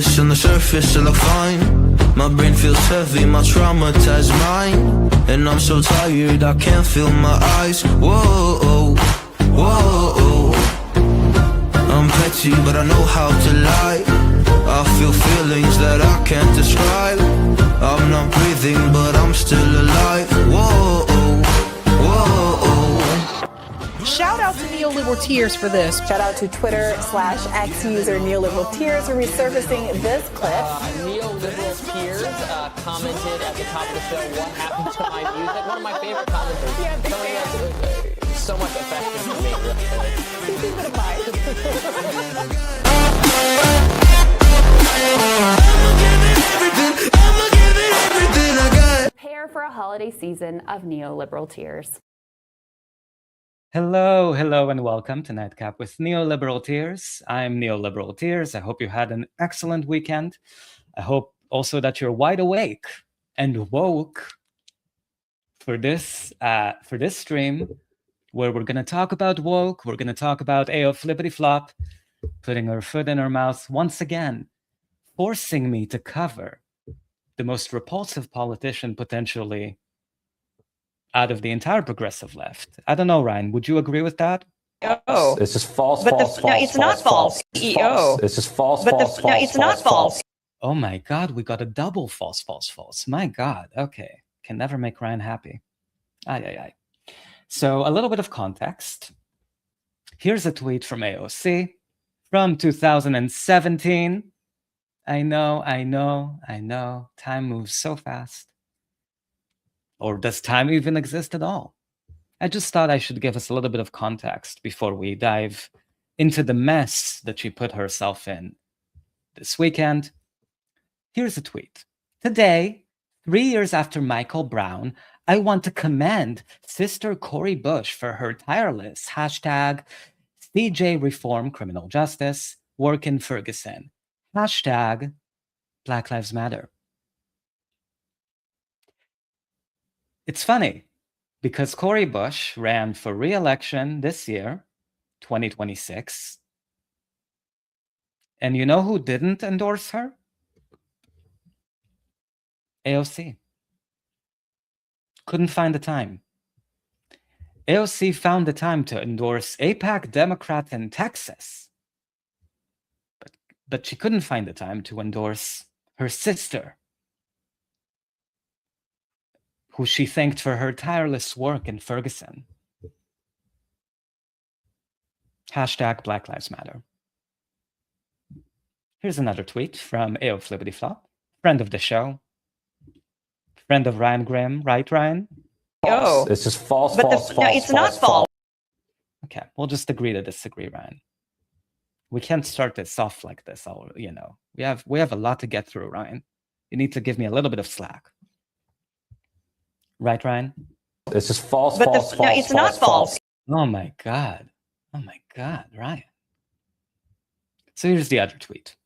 surface, on the surface I look fine. My brain feels heavy, my traumatized mind. And I'm so tired, I can't feel my eyes. Whoa, whoa. I'm petty, but I know how to lie. I feel feelings that I can't describe. I'm not breathing, but I'm still alive. Whoa, whoa. Shout out to Neoliberal Tears for this. Shout out to Twitter/X user Neoliberal Tears for resurfacing this clip. Neoliberal Tears commented at the top of the show, "What happened to my music?" One of my favorite commenters. Somebody has so much affection for me. He's a bit of bias. Prepare for a holiday season of Neoliberal Tears. Hello, and welcome to Nightcap with Neoliberal Tears. I'm Neoliberal Tears. I hope you had an excellent weekend. I hope also that you're wide awake and woke for this stream, where we're going to talk about woke. We're going to talk about AO Flippity Flop putting her foot in her mouth once again, forcing me to cover the most repulsive politician potentially out of the entire progressive left. I don't know, Ryan, would you agree with that? Oh, it's just false. No, it's not false. CEO. It's just false. No, it's not false. Oh my God, we got a double false. My God. Okay, can never make Ryan happy. Aye. So a little bit of context. Here's a tweet from AOC from 2017. I know. Time moves so fast. Or does time even exist at all? I just thought I should give us a little bit of context before we dive into the mess that she put herself in this weekend. Here's a tweet. Today, 3 years after Michael Brown, I want to commend Sister Cori Bush for her tireless #CJ Reform Criminal Justice work in Ferguson. #Black Lives Matter. It's funny because Cori Bush ran for re-election this year, 2026. And you know who didn't endorse her? AOC. Couldn't find the time. AOC found the time to endorse AIPAC Democrat in Texas. But she couldn't find the time to endorse her sister, who she thanked for her tireless work in Ferguson. #Black Lives Matter. Here's another tweet from AO Flippity Flop, friend of the show, friend of Ryan Grimm, right, Ryan? Oh, it's just false. No, it's not false. Okay, we'll just agree to disagree, Ryan. We can't start this off like this. We have a lot to get through, Ryan. You need to give me a little bit of slack. Right, Ryan? It's just false. No, it's not false. Oh my God, Ryan. So here's the other tweet.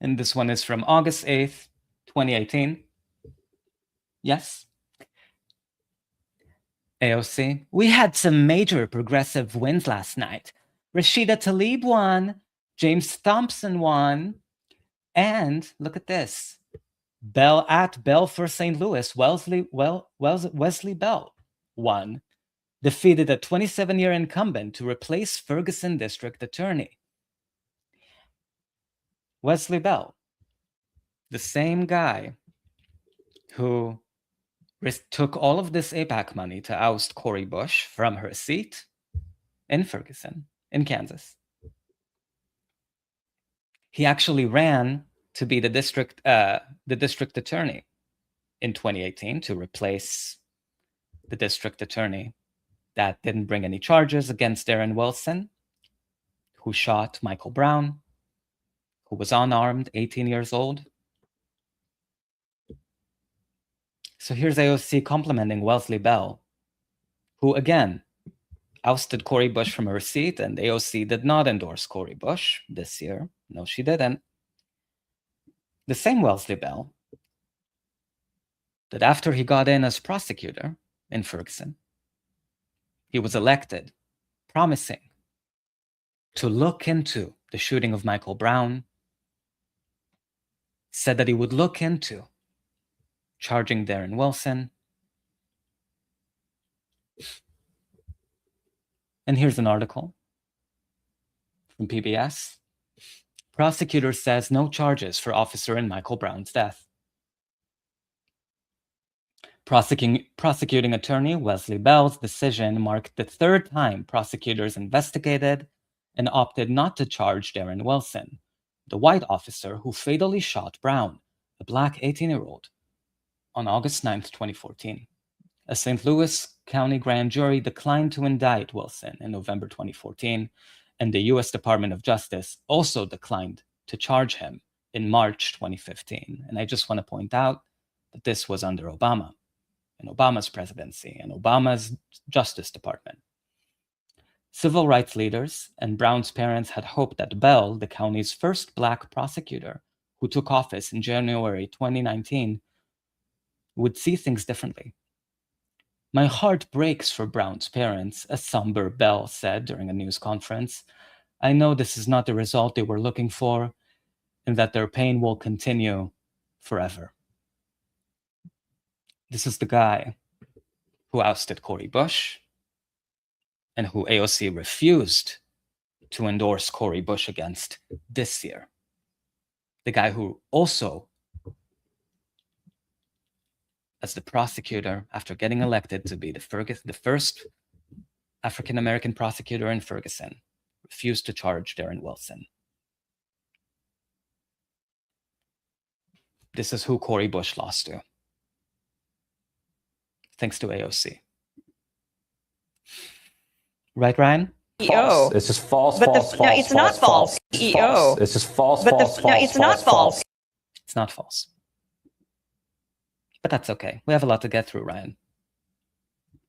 And this one is from August 8th, 2018. Yes. AOC, we had some major progressive wins last night. Rashida Tlaib won, James Thompson won, and look at this. Bell for St. Louis, Wesley Bell won, defeated a 27-year incumbent to replace Ferguson District Attorney. Wesley Bell, the same guy who took all of this AIPAC money to oust Cori Bush from her seat in Ferguson, in Kansas. He actually ran to be the district attorney in 2018 to replace the district attorney that didn't bring any charges against Darren Wilson, who shot Michael Brown, who was unarmed, 18 years old. So here's AOC complimenting Wesley Bell, who again ousted Cori Bush from her seat, and AOC did not endorse Cori Bush this year. No, she didn't. The same Wesley Bell that after he got in as prosecutor in Ferguson, he was elected, promising to look into the shooting of Michael Brown, said that he would look into charging Darren Wilson. And here's an article from PBS. Prosecutor says no charges for officer in Michael Brown's death. Prosecuting attorney Wesley Bell's decision marked the third time prosecutors investigated and opted not to charge Darren Wilson, the white officer who fatally shot Brown, a black 18-year-old, on August 9th, 2014. A St. Louis County grand jury declined to indict Wilson in November 2014, and the U.S. Department of Justice also declined to charge him in March 2015. And I just want to point out that this was under Obama, and Obama's presidency, and Obama's Justice Department. Civil rights leaders and Brown's parents had hoped that Bell, the county's first black prosecutor, who took office in January 2019, would see things differently. My heart breaks for Brown's parents, a somber Bell said during a news conference. I know this is not the result they were looking for, and that their pain will continue forever. This is the guy who ousted Cori Bush and who AOC refused to endorse Cori Bush against this year. The guy who also, as the prosecutor, after getting elected to be the first African-American prosecutor in Ferguson, refused to charge Darren Wilson. This is who Cori Bush lost to, thanks to AOC. Right, Ryan? False. It's just false, false, false. No, it's not false. CEO. It's just false, false, false. No, it's not false. It's not false. But that's okay. We have a lot to get through, Ryan.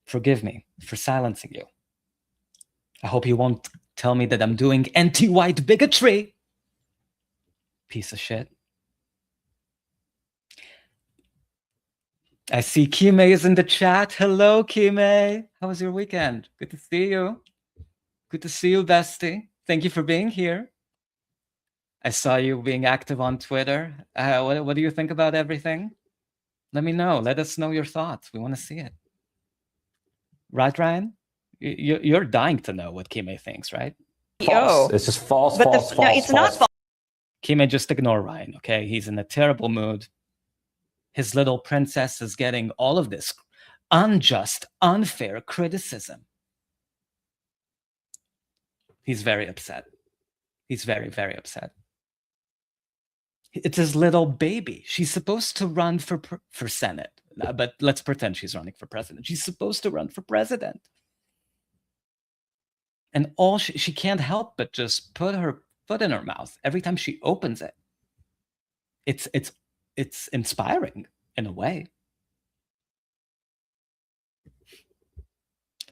Forgive me for silencing you. I hope you won't tell me that I'm doing anti-white bigotry. Piece of shit. I see Kime is in the chat. Hello, Kime. How was your weekend? Good to see you. Good to see you, bestie. Thank you for being here. I saw you being active on Twitter. What do you think about everything? Let me know. Let us know your thoughts. We want to see it. Right, Ryan? You're dying to know what Kime thinks, right? False. It's just false, false, false. No, it's not false. Kime, just ignore Ryan, okay? He's in a terrible mood. His little princess is getting all of this unjust, unfair criticism. He's very upset. He's very, very upset. It's his little baby. She's supposed to run for Senate, but let's pretend she's running for president. She's supposed to run for president. And all she can't help but just put her foot in her mouth every time she opens it. It's inspiring in a way.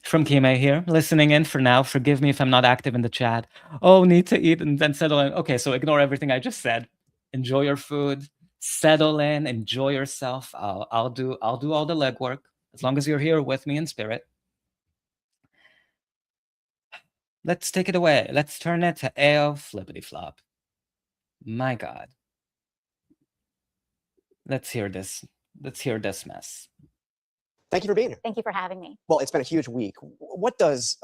From Kime here, listening in for now. Forgive me if I'm not active in the chat. Oh, need to eat and then settle in. Okay, so ignore everything I just said. Enjoy your food. Settle in. Enjoy yourself. I'll do all the legwork as long as you're here with me in spirit. Let's take it away. Let's turn it to AO Flippity Flop. My God. Let's hear this. Let's hear this mess. Thank you for being here. Thank you for having me. Well, it's been a huge week. What does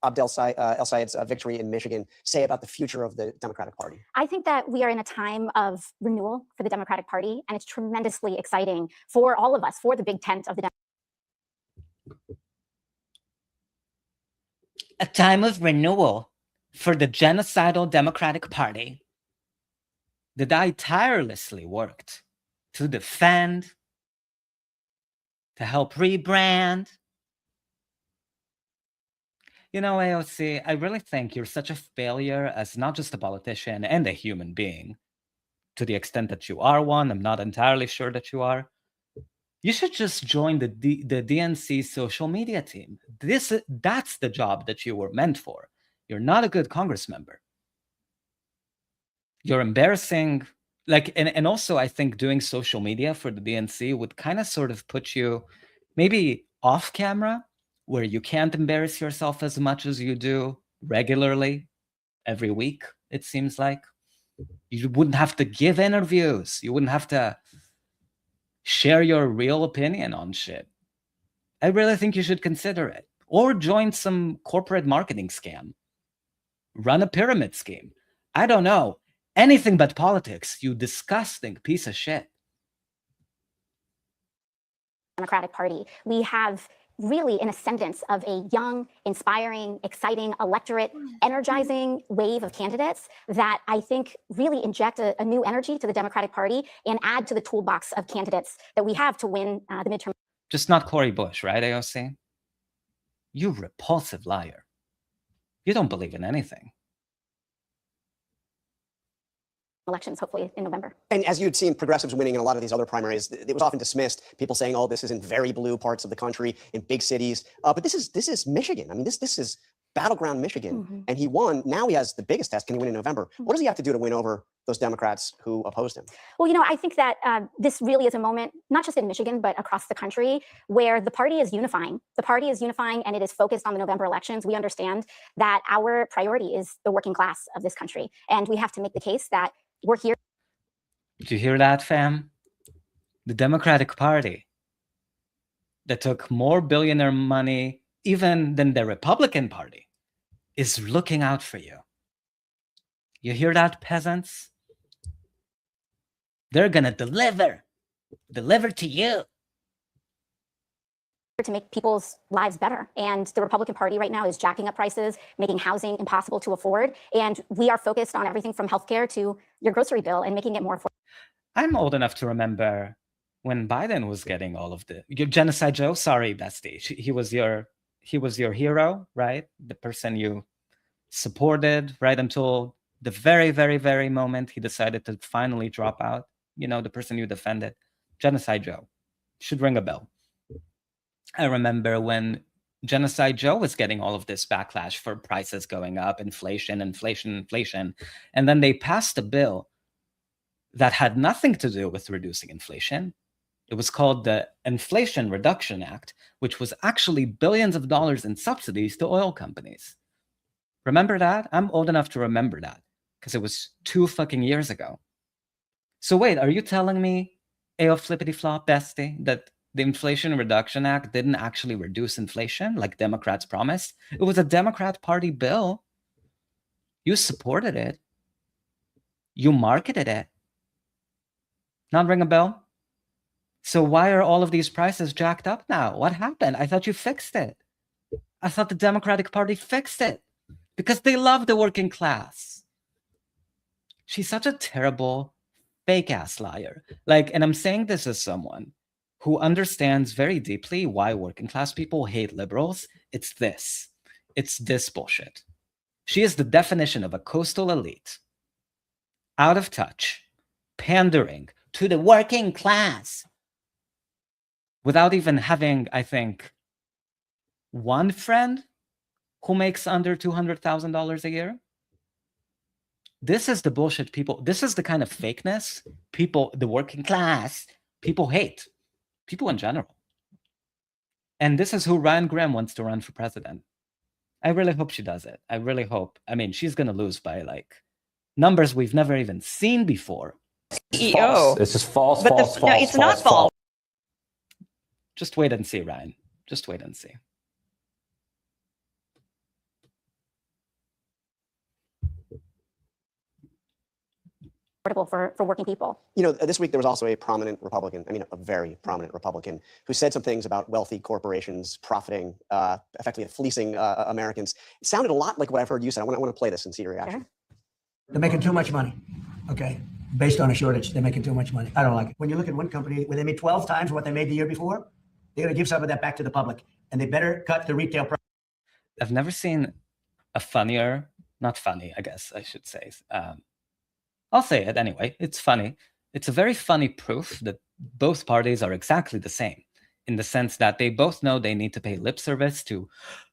Abdel El-Sayed's victory in Michigan say about the future of the Democratic Party? I think that we are in a time of renewal for the Democratic Party, and it's tremendously exciting for all of us, for the big tent of the A time of renewal for the genocidal Democratic Party that I tirelessly worked to defend, to help rebrand. You know, AOC, I really think you're such a failure as not just a politician and a human being. To the extent that you are one, I'm not entirely sure that you are. You should just join the DNC social media team. That's the job that you were meant for. You're not a good Congress member. You're embarrassing. And also I think doing social media for the DNC would kind of sort of put you maybe off camera, where you can't embarrass yourself as much as you do regularly every week, it seems like. You wouldn't have to give interviews. You wouldn't have to share your real opinion on shit. I really think you should consider it. Or join some corporate marketing scam. Run a pyramid scheme. I don't know. Anything but politics, you disgusting piece of shit. Democratic Party. We have really an ascendance of a young, inspiring, exciting, electorate, energizing wave of candidates that I think really inject a new energy to the Democratic Party and add to the toolbox of candidates that we have to win the midterm. Just not Cori Bush, right, AOC? You repulsive liar. You don't believe in anything. Elections, hopefully in November. And as you'd seen progressives winning in a lot of these other primaries, it was often dismissed. People saying, "Oh, this is in very blue parts of the country, in big cities." But this is Michigan. I mean, this is battleground Michigan, and he won. Now he has the biggest test. Can he win in November? What does he have to do to win over those Democrats who opposed him? Well, I think that this really is a moment, not just in Michigan, but across the country, where the party is unifying. The party is unifying, and it is focused on the November elections. We understand that our priority is the working class of this country, and we have to make the case that we're here. Did you hear that, fam? The Democratic Party that took more billionaire money even than the Republican Party is looking out for you. You hear that, peasants? They're gonna deliver to you. To make people's lives better. And the Republican Party right now is jacking up prices, making housing impossible to afford. And we are focused on everything from healthcare to your grocery bill and making it more affordable. I'm old enough to remember when Biden was getting all of your Genocide Joe. Sorry, bestie. He was your hero, right? The person you supported right until the very, very, very moment he decided to finally drop out. The person you defended. Genocide Joe. Should ring a bell. I remember when Genocide Joe was getting all of this backlash for prices going up, inflation. And then they passed a bill that had nothing to do with reducing inflation. It was called the Inflation Reduction Act, which was actually billions of dollars in subsidies to oil companies. Remember that? I'm old enough to remember that because it was 2 fucking years ago. So wait, are you telling me, AO Flippity Flop bestie, that the Inflation Reduction Act didn't actually reduce inflation like Democrats promised? It was a Democrat Party bill. You supported it. You marketed it. Not ring a bell? So why are all of these prices jacked up now? What happened? I thought you fixed it. I thought the Democratic Party fixed it because they love the working class. She's such a terrible, fake-ass liar. And I'm saying this as someone who understands very deeply why working class people hate liberals. It's this bullshit. She is the definition of a coastal elite. Out of touch, pandering to the working class, without even having, I think, one friend who makes under $200,000 a year. This is the bullshit people, this is the kind of fakeness people, the working class, people hate. People in general. And this is who Ryan Graham wants to run for president. I really hope she does it. I really hope. I mean, she's going to lose by numbers we've never even seen before. CEO. It's just false, but false. No, it's not false. Just wait and see, Ryan. Just wait and see. For working people. This week there was also a prominent Republican, a very prominent Republican, who said some things about wealthy corporations profiting, effectively fleecing Americans. It sounded a lot like what I've heard you say. I want to play this and see your reaction. Sure. They're making too much money, okay? Based on a shortage, they're making too much money. I don't like it. When you look at one company where they made 12 times what they made the year before, they're going to give some of that back to the public, and they better cut the retail price. I've never seen a funnier, not funny, I guess I should say. I'll say it anyway. It's funny. It's a very funny proof that both parties are exactly the same in the sense that they both know they need to pay lip service to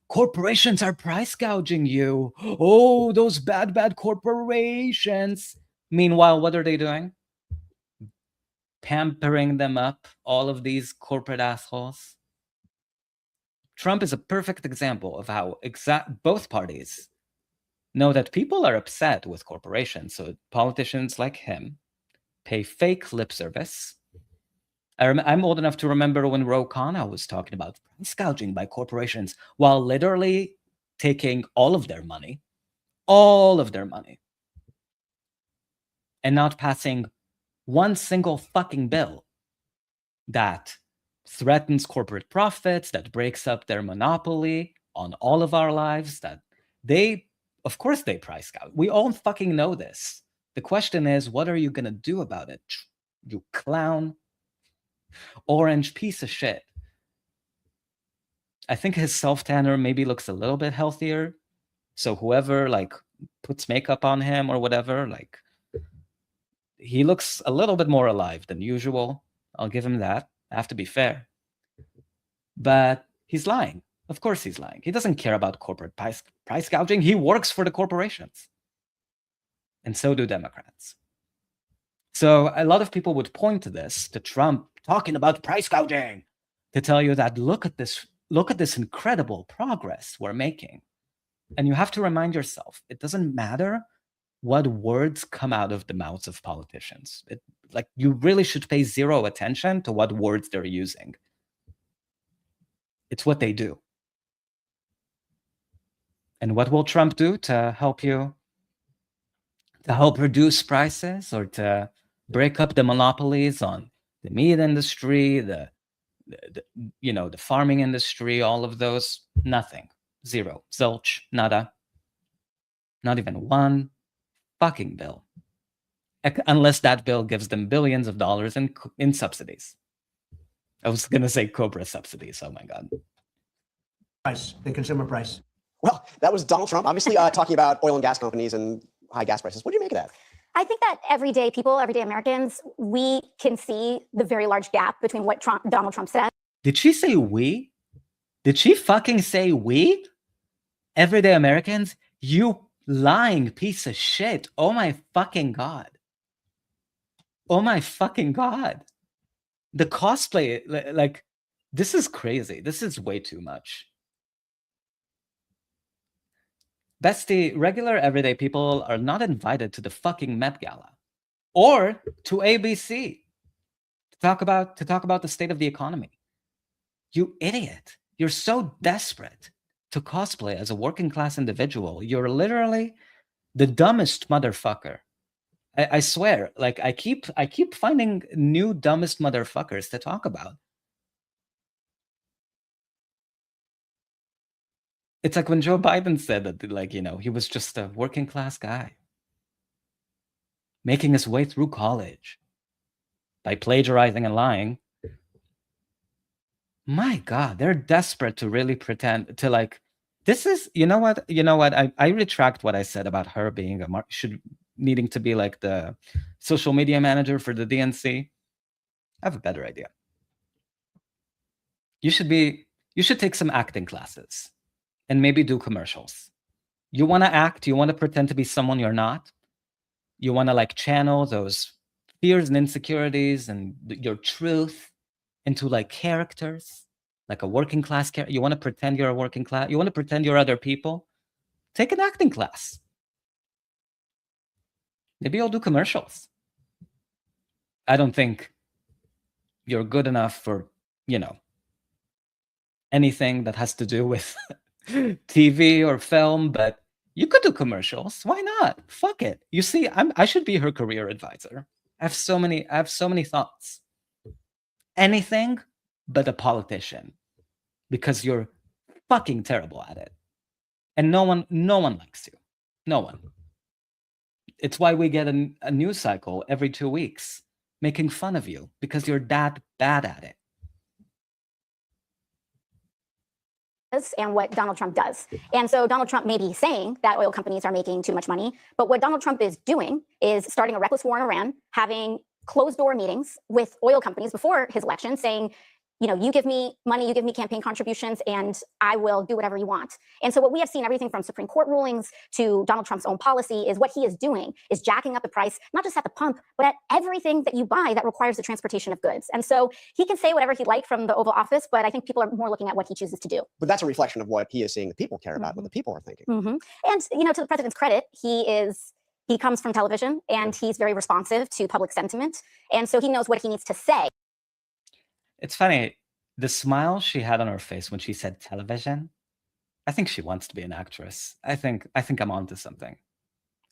corporations are price gouging you. Oh, those bad corporations. Meanwhile, what are they doing? Pampering them up, all of these corporate assholes. Trump is a perfect example of how both parties know that people are upset with corporations. So politicians like him pay fake lip service. I'm old enough to remember when Ro Khanna was talking about price gouging by corporations while literally taking all of their money, and not passing one single fucking bill that threatens corporate profits, that breaks up their monopoly on all of our lives, that of course they price gouge. We all fucking know this. The question is, what are you gonna do about it, you clown? Orange piece of shit. I think his self-tanner maybe looks a little bit healthier. So whoever like puts makeup on him or whatever, like he looks a little bit more alive than usual. I'll give him that. I have to be fair. But he's lying. Of course he's lying. He doesn't care about corporate price gouging. He works for the corporations. And so do Democrats. So a lot of people would point to this, to Trump talking about price gouging, to tell you that look at this incredible progress we're making. And you have to remind yourself, it doesn't matter what words come out of the mouths of politicians. You really should pay zero attention to what words they're using. It's what they do. And what will Trump do to help reduce prices or to break up the monopolies on the meat industry, the farming industry, all of those? Nothing. Zero. Zilch. Nada. Not even one fucking bill. Unless that bill gives them billions of dollars in subsidies. I was going to say Cobra subsidies. Oh my God. Price, the consumer price. Well, that was Donald Trump, obviously talking about oil and gas companies and high gas prices. What do you make of that? I think that everyday people, everyday Americans, we can see the very large gap between what Donald Trump said. Did she say we? Did she fucking say we? Everyday Americans? You lying piece of shit. Oh my fucking God. Oh my fucking God. The cosplay, like, this is crazy. This is way too much. Bestie, regular everyday people are not invited to the fucking Met Gala or to ABC to talk about the state of the economy. You idiot. You're so desperate to cosplay as a working class individual. You're literally the dumbest motherfucker. I swear, like I keep finding new dumbest motherfuckers to talk about. It's like when Joe Biden said that, like, he was just a working class guy making his way through college by plagiarizing and lying. My God, they're desperate to really pretend to, like, this is, you know what? I retract what I said about her being needing to be like the social media manager for the DNC. I have a better idea. You should take some acting classes and maybe do commercials. You want to act, you want to pretend to be someone you're not. You want to like channel those fears and insecurities and your truth into like characters, like a working class character. You want to pretend you're a working class. You want to pretend you're other people. Take an acting class. Maybe you'll do commercials. I don't think you're good enough for, anything that has to do with TV or film, but you could do commercials. Why not? Fuck it. You see, I should be her career advisor. I have so many thoughts. Anything but a politician, because you're fucking terrible at it. And no one likes you. No one. It's why we get a news cycle every 2 weeks making fun of you, because you're that bad at it. And what Donald Trump does. And so Donald Trump may be saying that oil companies are making too much money, but what Donald Trump is doing is starting a reckless war in Iran, having closed door meetings with oil companies before his election saying, you give me money, you give me campaign contributions, and I will do whatever you want. And so what we have seen, everything from Supreme Court rulings to Donald Trump's own policy, is what he is doing is jacking up the price, not just at the pump, but at everything that you buy that requires the transportation of goods. And so he can say whatever he'd like from the Oval Office, but I think people are more looking at what he chooses to do. But that's a reflection of what he is seeing the people care about, what the people are thinking. And, to the president's credit, he comes from television and he's very responsive to public sentiment. And so he knows what he needs to say. It's funny, the smile she had on her face when she said television, I think she wants to be an actress. I think I'm onto something.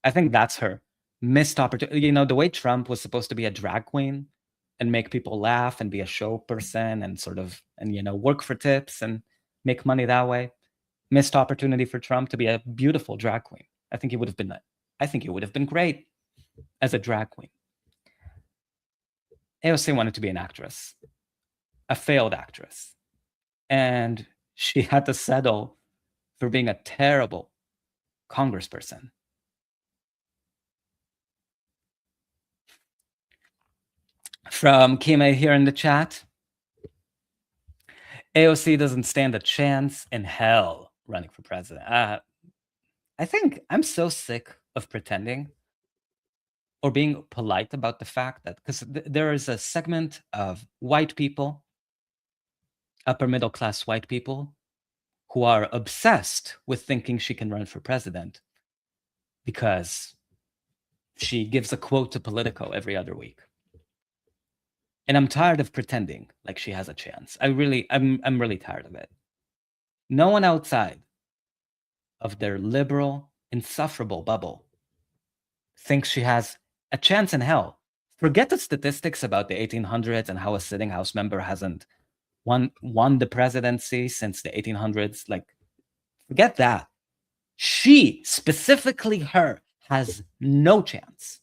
I think that's her missed opportunity. The way Trump was supposed to be a drag queen and make people laugh and be a show person and work for tips and make money that way. Missed opportunity for Trump to be a beautiful drag queen. I think he would have been great as a drag queen. AOC wanted to be an actress. A failed actress, and she had to settle for being a terrible congressperson. From Kime here in the chat, AOC doesn't stand a chance in hell running for president. I think I'm so sick of pretending or being polite about the fact that, because there is a segment of white people, upper middle class white people, who are obsessed with thinking she can run for president because she gives a quote to Politico every other week. And I'm tired of pretending like she has a chance. I'm really tired of it. No one outside of their liberal, insufferable bubble thinks she has a chance in hell. Forget the statistics about the 1800s and how a sitting House member hasn't won the presidency since the 1800s. Forget that. She, specifically her, has no chance.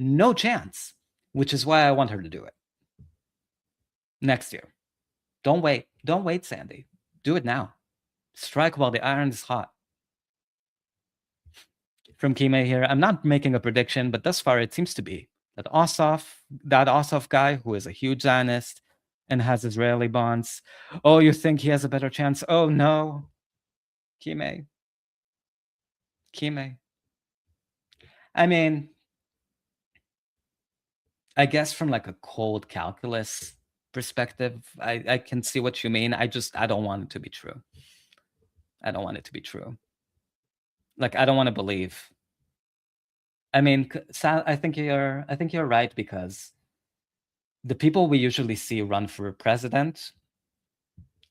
No chance. Which is why I want her to do it. Next year. Don't wait. Don't wait, Sandy. Do it now. Strike while the iron is hot. From Kime here, I'm not making a prediction, but thus far it seems to be that Ossoff guy, who is a huge Zionist and has Israeli bonds. Oh, you think he has a better chance? Oh, no. Kime. I mean, I guess from a cold calculus perspective, I can see what you mean. I don't want it to be true. I don't want it to be true. I don't want to believe. I mean, I think you're right, because the people we usually see run for president,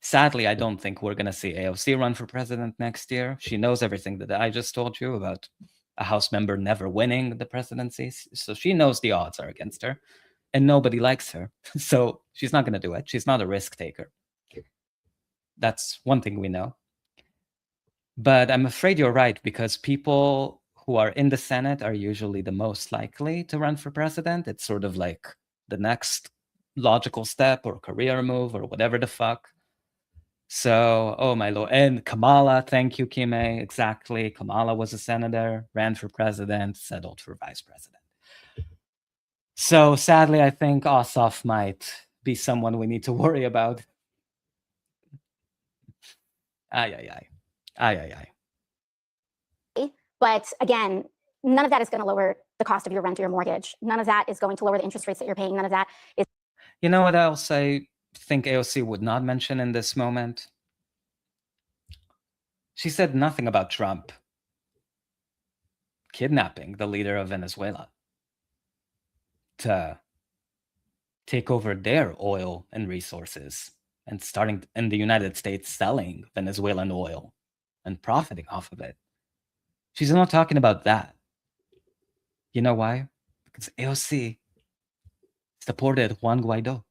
sadly, I don't think we're going to see AOC run for president next year. She knows everything that I just told you about a House member never winning the presidency. So she knows the odds are against her, and nobody likes her. So she's not going to do it. She's not a risk taker. That's one thing we know. But I'm afraid you're right, because people who are in the Senate are usually the most likely to run for president. It's sort of like the next logical step or career move or whatever the fuck. So, oh my lord. And Kamala, thank you, Kime. Exactly. Kamala was a senator, ran for president, settled for vice president. So sadly, I think Ossoff might be someone we need to worry about. Ay. But again, none of that is going to lower the cost of your rent or your mortgage. None of that is going to lower the interest rates that you're paying. None of that is. You know what else I think AOC would not mention in this moment? She said nothing about Trump kidnapping the leader of Venezuela to take over their oil and resources and starting in the United States selling Venezuelan oil and profiting off of it. She's not talking about that. You know why? Because AOC supported Juan Guaido.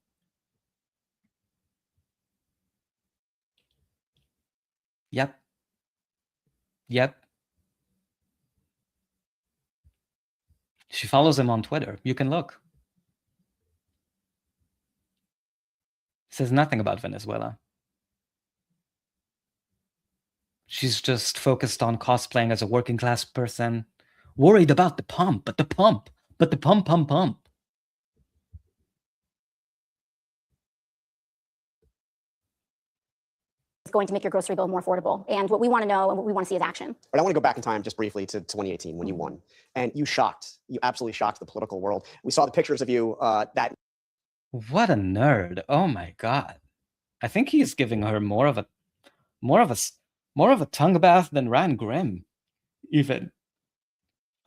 Yep. She follows him on Twitter. You can look. Says nothing about Venezuela. She's just focused on cosplaying as a working class person, worried about the pump. going to make your grocery bill more affordable. And what we want to know and what we want to see is action. But I want to go back in time just briefly to 2018 when you won. And you absolutely shocked the political world. We saw the pictures of you that. What a nerd. Oh my God. I think he's giving her more of a tongue bath than Ryan Grimm, even.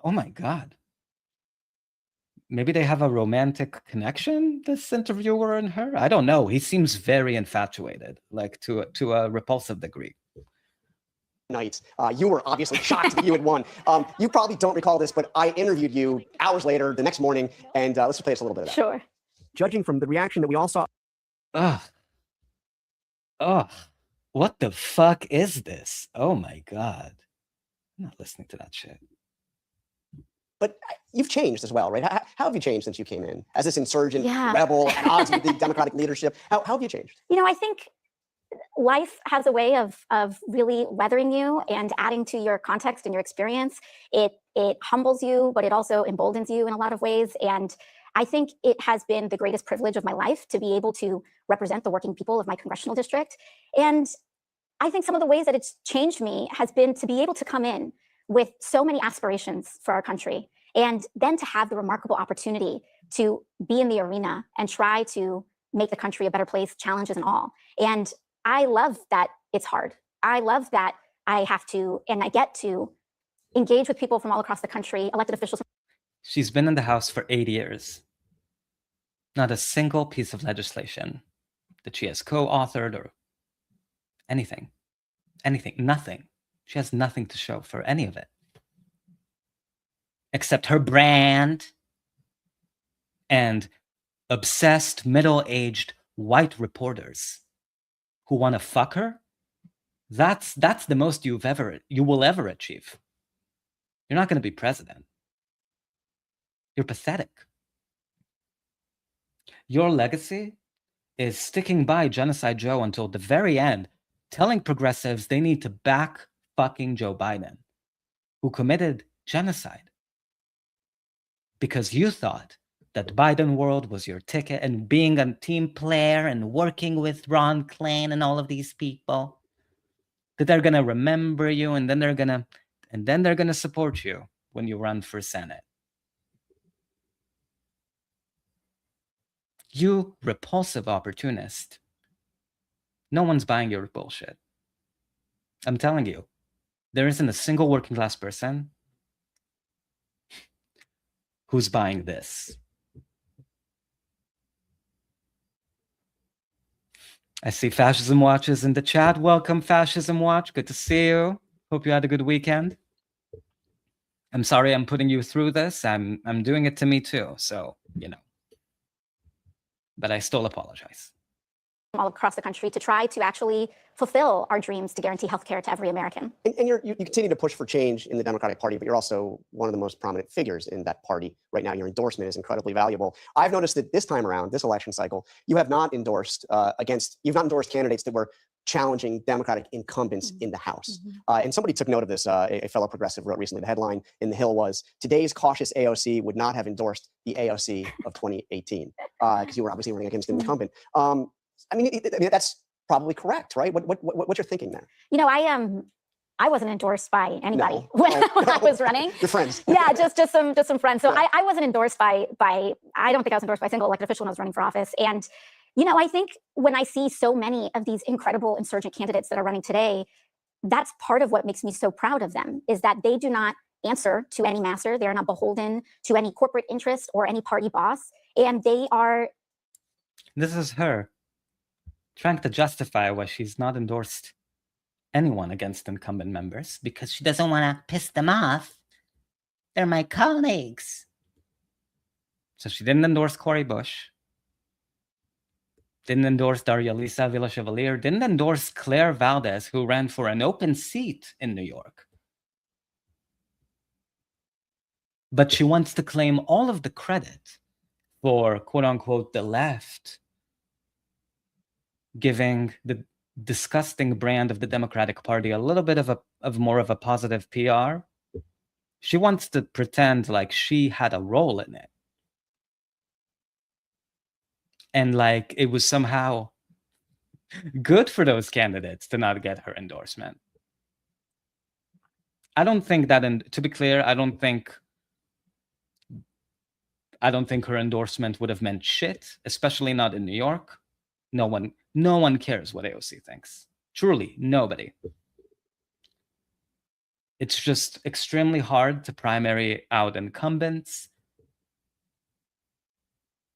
Oh my God. Maybe they have a romantic connection, this interviewer and her? I don't know. He seems very infatuated, like to a repulsive degree. Nights. You were obviously shocked that you had won. You probably don't recall this, but I interviewed you hours later, the next morning, and let's just play us a little bit of that. Sure. Judging from the reaction that we all saw. Ugh. Ugh. What the fuck is this? Oh my God. I'm not listening to that shit. But you've changed as well, right? How have you changed since you came in? As this insurgent rebel at odds with the Democratic leadership, how have you changed? You know, I think life has a way of really weathering you and adding to your context and your experience. It humbles you, but it also emboldens you in a lot of ways. And I think it has been the greatest privilege of my life to be able to represent the working people of my congressional district. And I think some of the ways that it's changed me has been to be able to come in with so many aspirations for our country, and then to have the remarkable opportunity to be in the arena and try to make the country a better place, challenges and all. And I love that it's hard. I love that I have to, and I get to engage with people from all across the country, elected officials. She's been in the House for 8 years. Not a single piece of legislation that she has co-authored or anything, nothing. She has nothing to show for any of it. Except her brand and obsessed middle-aged white reporters who want to fuck her. That's the most you will ever achieve. You're not going to be president. You're pathetic. Your legacy is sticking by Genocide Joe until the very end, telling progressives they need to back fucking Joe Biden, who committed genocide. Because you thought that Biden world was your ticket, and being a team player and working with Ron Klain and all of these people, that they're gonna remember you, and then they're gonna support you when you run for Senate. You repulsive opportunist. No one's buying your bullshit. I'm telling you, there isn't a single working class person who's buying this. I see Fascism Watch is in the chat. Welcome, Fascism Watch. Good to see you. Hope you had a good weekend. I'm sorry I'm putting you through this. I'm doing it to me too, so, you know. But I still apologize. All across the country to try to actually fulfill our dreams to guarantee healthcare to every American. And you continue to push for change in the Democratic Party, but you're also one of the most prominent figures in that party right now. Your endorsement is incredibly valuable. I've noticed that this time around, this election cycle, you have not endorsed candidates that were challenging Democratic incumbents in the House. And somebody took note of this. A fellow progressive wrote recently, the headline in The Hill was, "Today's cautious AOC would not have endorsed the AOC of 2018," because you were obviously running against an incumbent. I mean, that's probably correct, right? What's your thinking there? You know, I wasn't endorsed by anybody when I was running. Your friends. Yeah, just some friends. So I wasn't endorsed by I don't think I was endorsed by a single elected official when I was running for office. And you know, I think when I see so many of these incredible insurgent candidates that are running today, that's part of what makes me so proud of them, is that they do not answer to any master. They are not beholden to any corporate interest or any party boss. And they are. This is her trying to justify why she's not endorsed anyone against incumbent members, because she doesn't want to piss them off. They're my colleagues. So she didn't endorse Cori Bush, didn't endorse Daria Lisa Villa-Chevalier, didn't endorse Claire Valdez, who ran for an open seat in New York. But she wants to claim all of the credit for, quote unquote, the left giving the disgusting brand of the Democratic Party a little bit of more of a positive PR. She wants to pretend like she had a role in it. And like it was somehow Good for those candidates to not get her endorsement. I don't think that, and to be clear, I don't think her endorsement would have meant shit, especially not in New York. No one cares what AOC thinks. Truly, nobody. It's just extremely hard to primary out incumbents.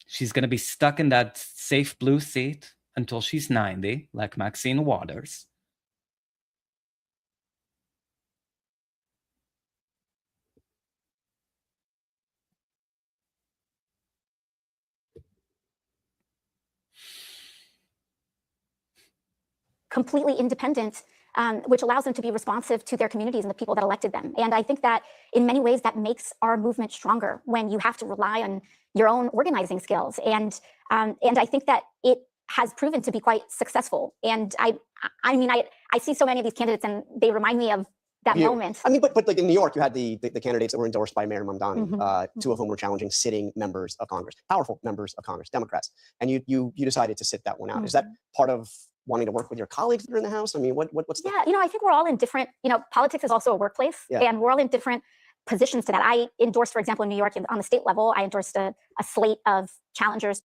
She's going to be stuck in that safe blue seat until she's 90, like Maxine Waters. Completely independent, which allows them to be responsive to their communities and the people that elected them. And I think that in many ways that makes our movement stronger when you have to rely on your own organizing skills. And I think that it has proven to be quite successful. And I mean, I see so many of these candidates and they remind me of that moment. I mean, but like in New York, you had the candidates that were endorsed by Mayor Mamdani, two of whom were challenging sitting members of Congress, powerful members of Congress, Democrats. And you decided to sit that one out. Is that part of wanting to work with your colleagues that are in the House? I mean, what's the... Yeah, I think we're all in different, politics is also a workplace, and we're all in different positions to that. I endorsed, for example, in New York on the state level, I endorsed a slate of challengers.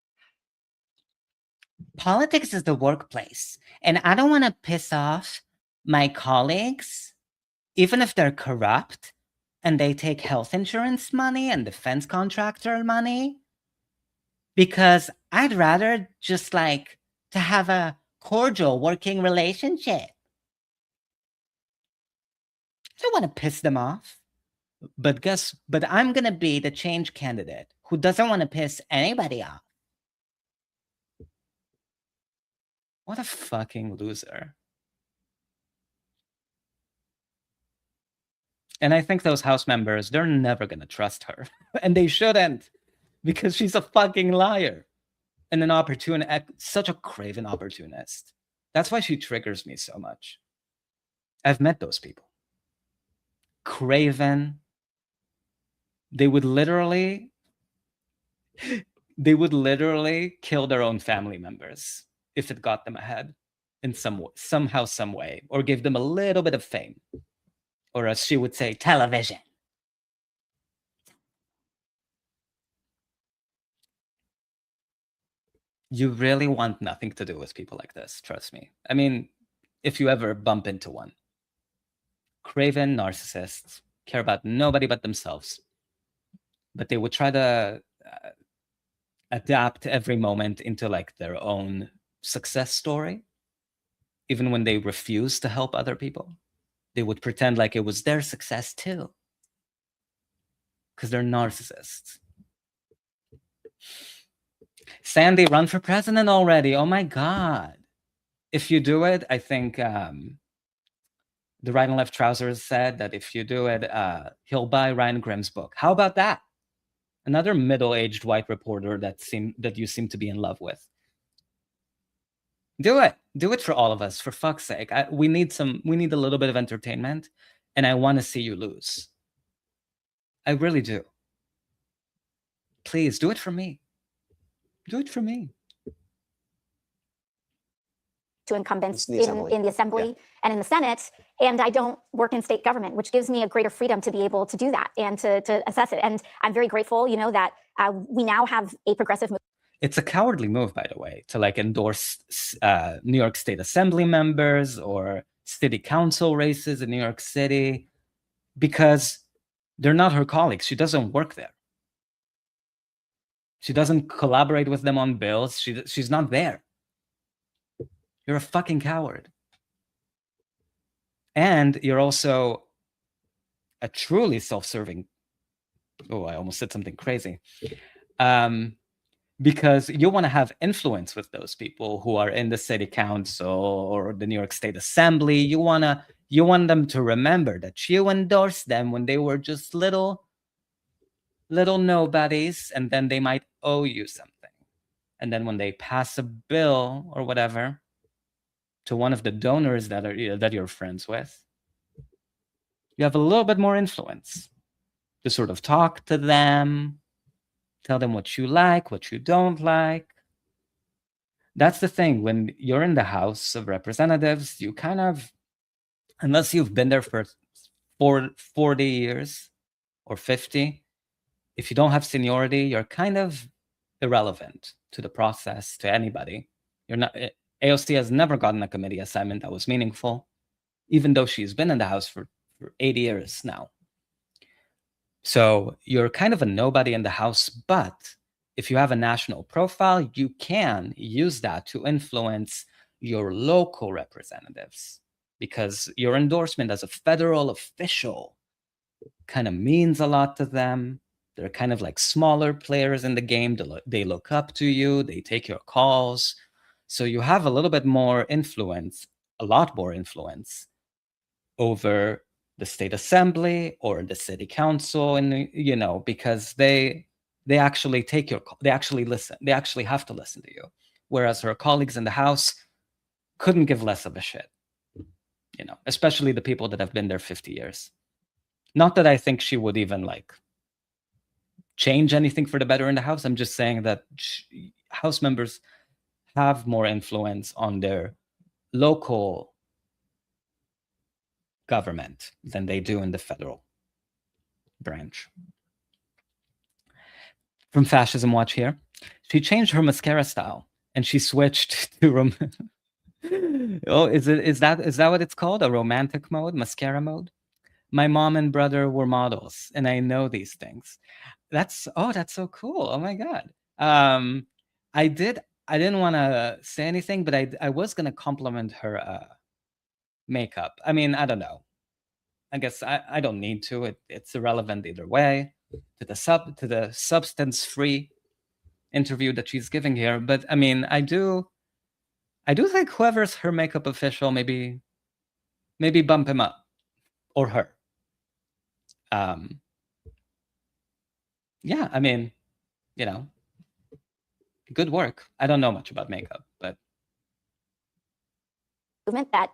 Politics is the workplace, and I don't want to piss off my colleagues, even if they're corrupt and they take health insurance money and defense contractor money, because I'd rather just like to have a cordial working relationship. I don't want to piss them off. But I'm going to be the change candidate who doesn't want to piss anybody off. What a fucking loser. And I think those House members, they're never going to trust her. And they shouldn't, because she's a fucking liar. And an such a craven opportunist. That's why she triggers me so much. I've met those people. Craven. They would literally kill their own family members if it got them ahead in somehow, some way, or give them a little bit of fame. Or as she would say, television. You really want nothing to do with people like this, trust me. I mean, if you ever bump into one. Craven narcissists, care about nobody but themselves. But they would try to adapt every moment into like their own success story. Even when they refuse to help other people, they would pretend like it was their success too. Because they're narcissists. Sandy, run for president already. Oh my God. If you do it, I think the Right and Left Trousers said that if you do it, he'll buy Ryan Grimm's book. How about that? Another middle-aged white reporter that you seem to be in love with. Do it. Do it for all of us, for fuck's sake. We need a little bit of entertainment, and I want to see you lose. I really do. Please, do it for me. Do it for me. To incumbents in the Assembly and in the Senate, and I don't work in state government, which gives me a greater freedom to be able to do that and to assess it. And I'm very grateful, that we now have a progressive movement. It's a cowardly move, by the way, to like endorse New York State Assembly members or city council races in New York City, because they're not her colleagues. She doesn't work there. She doesn't collaborate with them on bills. She's not there. You're a fucking coward. And you're also a truly self-serving... Oh, I almost said something crazy. Because you want to have influence with those people who are in the city council or the New York State Assembly. You want them to remember that you endorsed them when they were just little nobodies, and then they might owe you something. And then when they pass a bill or whatever to one of the donors that you're friends with, you have a little bit more influence to sort of talk to them, tell them what you like, what you don't like. That's the thing. When you're in the House of Representatives, you kind of, unless you've been there for 40 years or 50, if you don't have seniority, you're kind of irrelevant to the process, to anybody. You're not. AOC has never gotten a committee assignment that was meaningful, even though she's been in the House for 8 years now. So you're kind of a nobody in the House, but if you have a national profile, you can use that to influence your local representatives, because your endorsement as a federal official kind of means a lot to them. They're kind of like smaller players in the game. They look up to you. They take your calls. So you have a little bit more influence, a lot more influence over the state assembly or the city council, and because they actually take your call. They actually listen. They actually have to listen to you. Whereas her colleagues in the House couldn't give less of a shit, especially the people that have been there 50 years. Not that I think she would even change anything for the better in the House. I'm just saying that House members have more influence on their local government than they do in the federal branch. From Fascism Watch here, she changed her mascara style and she switched to is that what it's called? A romantic mode, mascara mode? My mom and brother were models, and I know these things. That's so cool. Oh my God. I didn't want to say anything, but I was gonna compliment her makeup. I mean, I don't know. I guess I don't need to. It's irrelevant either way to the substance-free interview that she's giving here. But I mean, I do think whoever's her makeup official, maybe bump him up or her. Yeah, I mean, good work. I don't know much about makeup, but movement that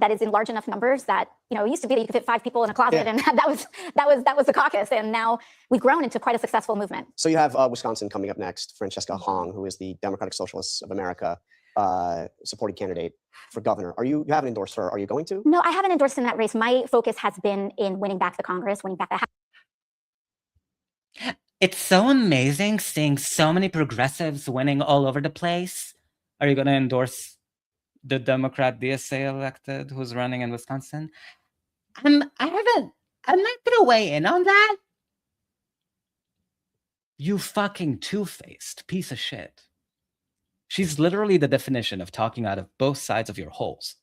is in large enough numbers that it used to be that you could fit 5 people in a closet, and that was the caucus, and now we've grown into quite a successful movement. So you have Wisconsin coming up next. Francesca Hong, who is the Democratic Socialists of America supported candidate for governor. You haven't endorsed her. Are you going to? No, I haven't endorsed in that race. My focus has been in winning back the Congress, winning back the House. It's so amazing seeing so many progressives winning all over the place. Are you going to endorse the Democrat DSA elected who's running in Wisconsin? I'm not gonna weigh in on that. You fucking two-faced piece of shit. She's literally the definition of talking out of both sides of your holes.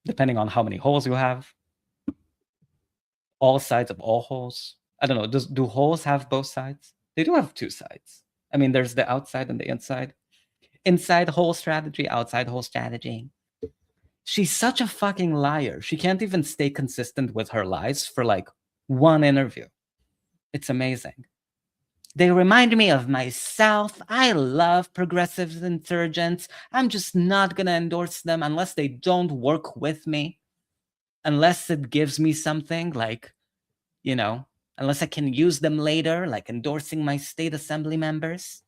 Depending on how many holes you have. All sides of all holes. I don't know. Do holes have both sides? They do have 2 sides. I mean, there's the outside and the inside. Inside hole strategy, outside hole strategy. She's such a fucking liar. She can't even stay consistent with her lies for 1 interview. It's amazing. They remind me of myself. I love progressive insurgents. I'm just not going to endorse them unless they don't work with me. Unless it gives me something unless I can use them later, like endorsing my state assembly members.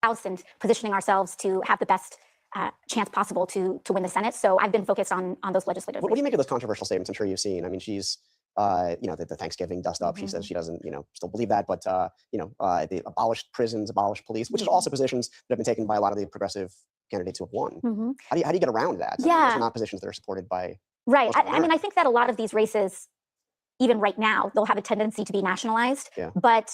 House and positioning ourselves to have the best chance possible to win the Senate. So I've been focused on those legislative. What do you make of those controversial statements? I'm sure you've seen. I mean, she's, the Thanksgiving dust up. She says she doesn't, still believe that, but the abolished prisons, abolished police, which is also positions that have been taken by a lot of the progressive candidates who have won. How do you get around that? Yeah, I mean, those are not positions that are supported by. Right. I mean, I think that a lot of these races, even right now, they'll have a tendency to be nationalized. Yeah. But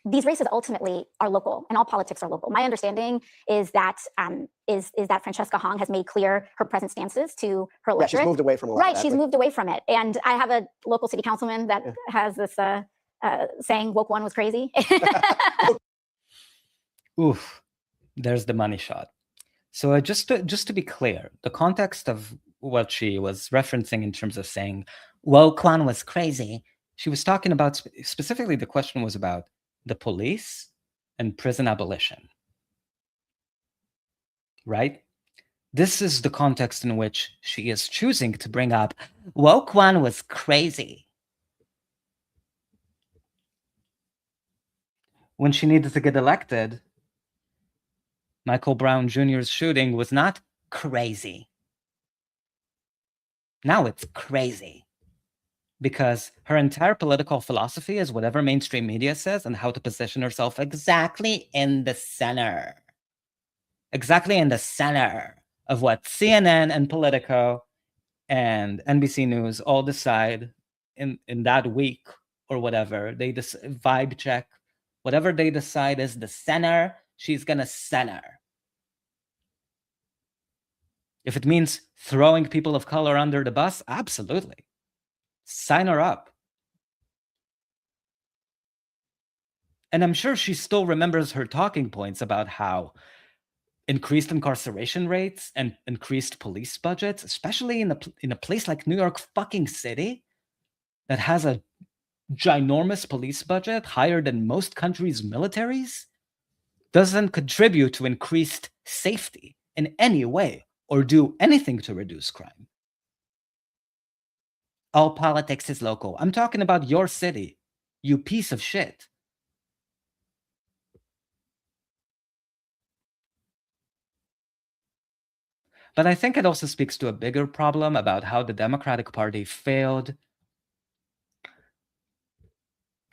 these races ultimately are local, and all politics are local. My understanding is that that Francesca Hong has made clear her present stances to her electorate. Yeah, she's moved away from a lot of that, she's moved away from it. And I have a local city councilman that has this saying, "Woke one was crazy." Oof, there's the money shot. So just to be clear, the context of what she was referencing in terms of saying woke one was crazy, she was talking about specifically, the question was about the police and prison abolition, right? This is the context in which she is choosing to bring up woke one was crazy. when she needed to get elected, Michael Brown Jr.'s shooting was not crazy. Now it's crazy. Because her entire political philosophy is whatever mainstream media says and how to position herself exactly in the center. Exactly in the center of what CNN and Politico and NBC News all decide in that week or whatever. They vibe check. Whatever they decide is the center, she's going to center. If it means throwing people of color under the bus, absolutely. Sign her up. And I'm sure she still remembers her talking points about how increased incarceration rates and increased police budgets, especially in a place like New York fucking City, that has a ginormous police budget higher than most countries' militaries, doesn't contribute to increased safety in any way or do anything to reduce crime. All politics is local. I'm talking about your city, you piece of shit. But I think it also speaks to a bigger problem about how the Democratic Party failed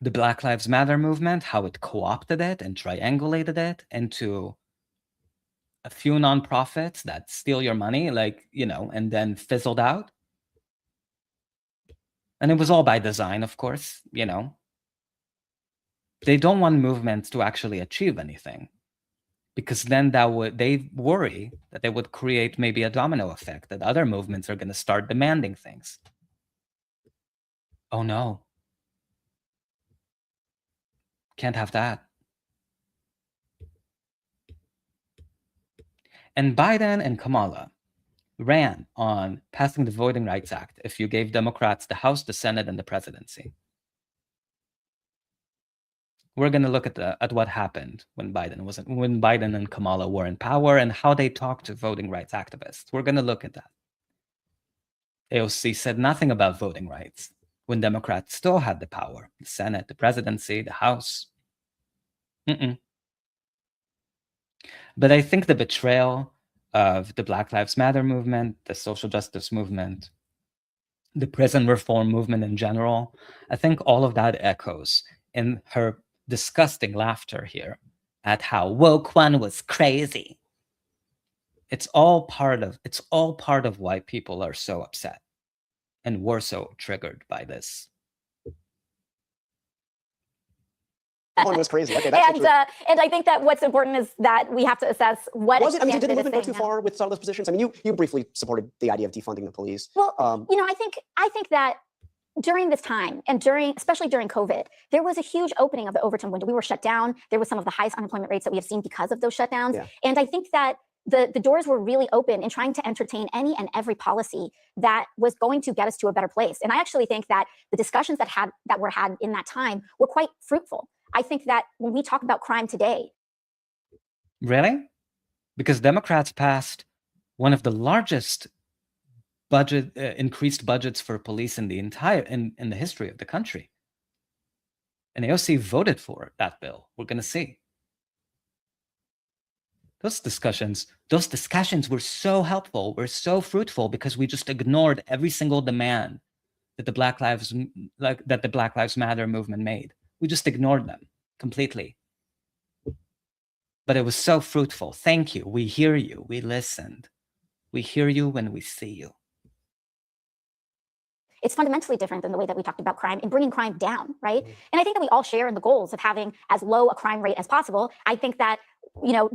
the Black Lives Matter movement, how it co-opted it and triangulated it into a few nonprofits that steal your money, and then fizzled out. And it was all by design, of course, They don't want movements to actually achieve anything, because then they worry that they would create maybe a domino effect, that other movements are going to start demanding things. Oh no. Can't have that. And Biden and Kamala ran on passing the Voting Rights Act if you gave Democrats the House, the Senate, and the presidency. We're going to look at what happened when Biden and Kamala were in power and how they talked to voting rights activists. We're going to look at that. AOC said nothing about voting rights when Democrats still had the power, the Senate, the presidency, the House. But I think the betrayal of the Black Lives Matter movement, the social justice movement, the prison reform movement in general, I think all of that echoes in her disgusting laughter here at how woke one was crazy. It's all part of why people are so upset and were so triggered by this. One was crazy. Okay, and I think that what's important is that we have to assess what was it. I mean, did the movement go too far with some of those positions? I mean, you briefly supported the idea of defunding the police. Well, I think that during this time and especially during COVID, there was a huge opening of the Overton window. We were shut down. There was some of the highest unemployment rates that we have seen because of those shutdowns. Yeah. And I think that the doors were really open in trying to entertain any and every policy that was going to get us to a better place. And I actually think that the discussions that were had in that time were quite fruitful. I think that when we talk about crime today. Really? Because Democrats passed one of the largest increased budgets for police in the in the history of the country. And AOC voted for that bill. We're going to see. Those discussions were so helpful, were so fruitful, because we just ignored every single demand that the Black Lives Matter movement made. We just ignored them completely. But it was so fruitful. Thank you. We hear you. We listened. We hear you when we see you. It's fundamentally different than the way that we talked about crime and bringing crime down, right? And I think that we all share in the goals of having as low a crime rate as possible. I think that,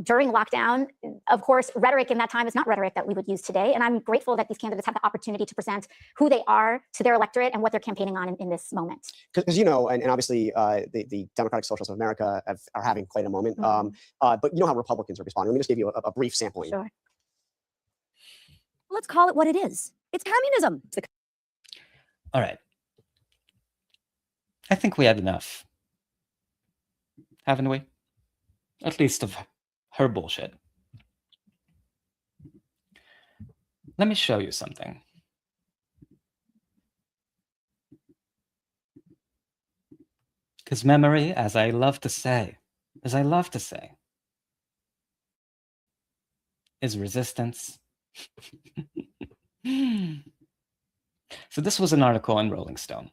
during lockdown, of course, rhetoric in that time is not rhetoric that we would use today. And I'm grateful that these candidates have the opportunity to present who they are to their electorate and what they're campaigning on in this moment. Because, and obviously the Democratic Socialists of America are having quite a moment. But you know how Republicans are responding. Let me just give you a brief sampling. Sure. Let's call it what it is. It's communism. All right. I think we had enough. Haven't we? At least of her bullshit. Let me show you something. Because memory, as I love to say, as I love to say, is resistance. So this was an article in Rolling Stone.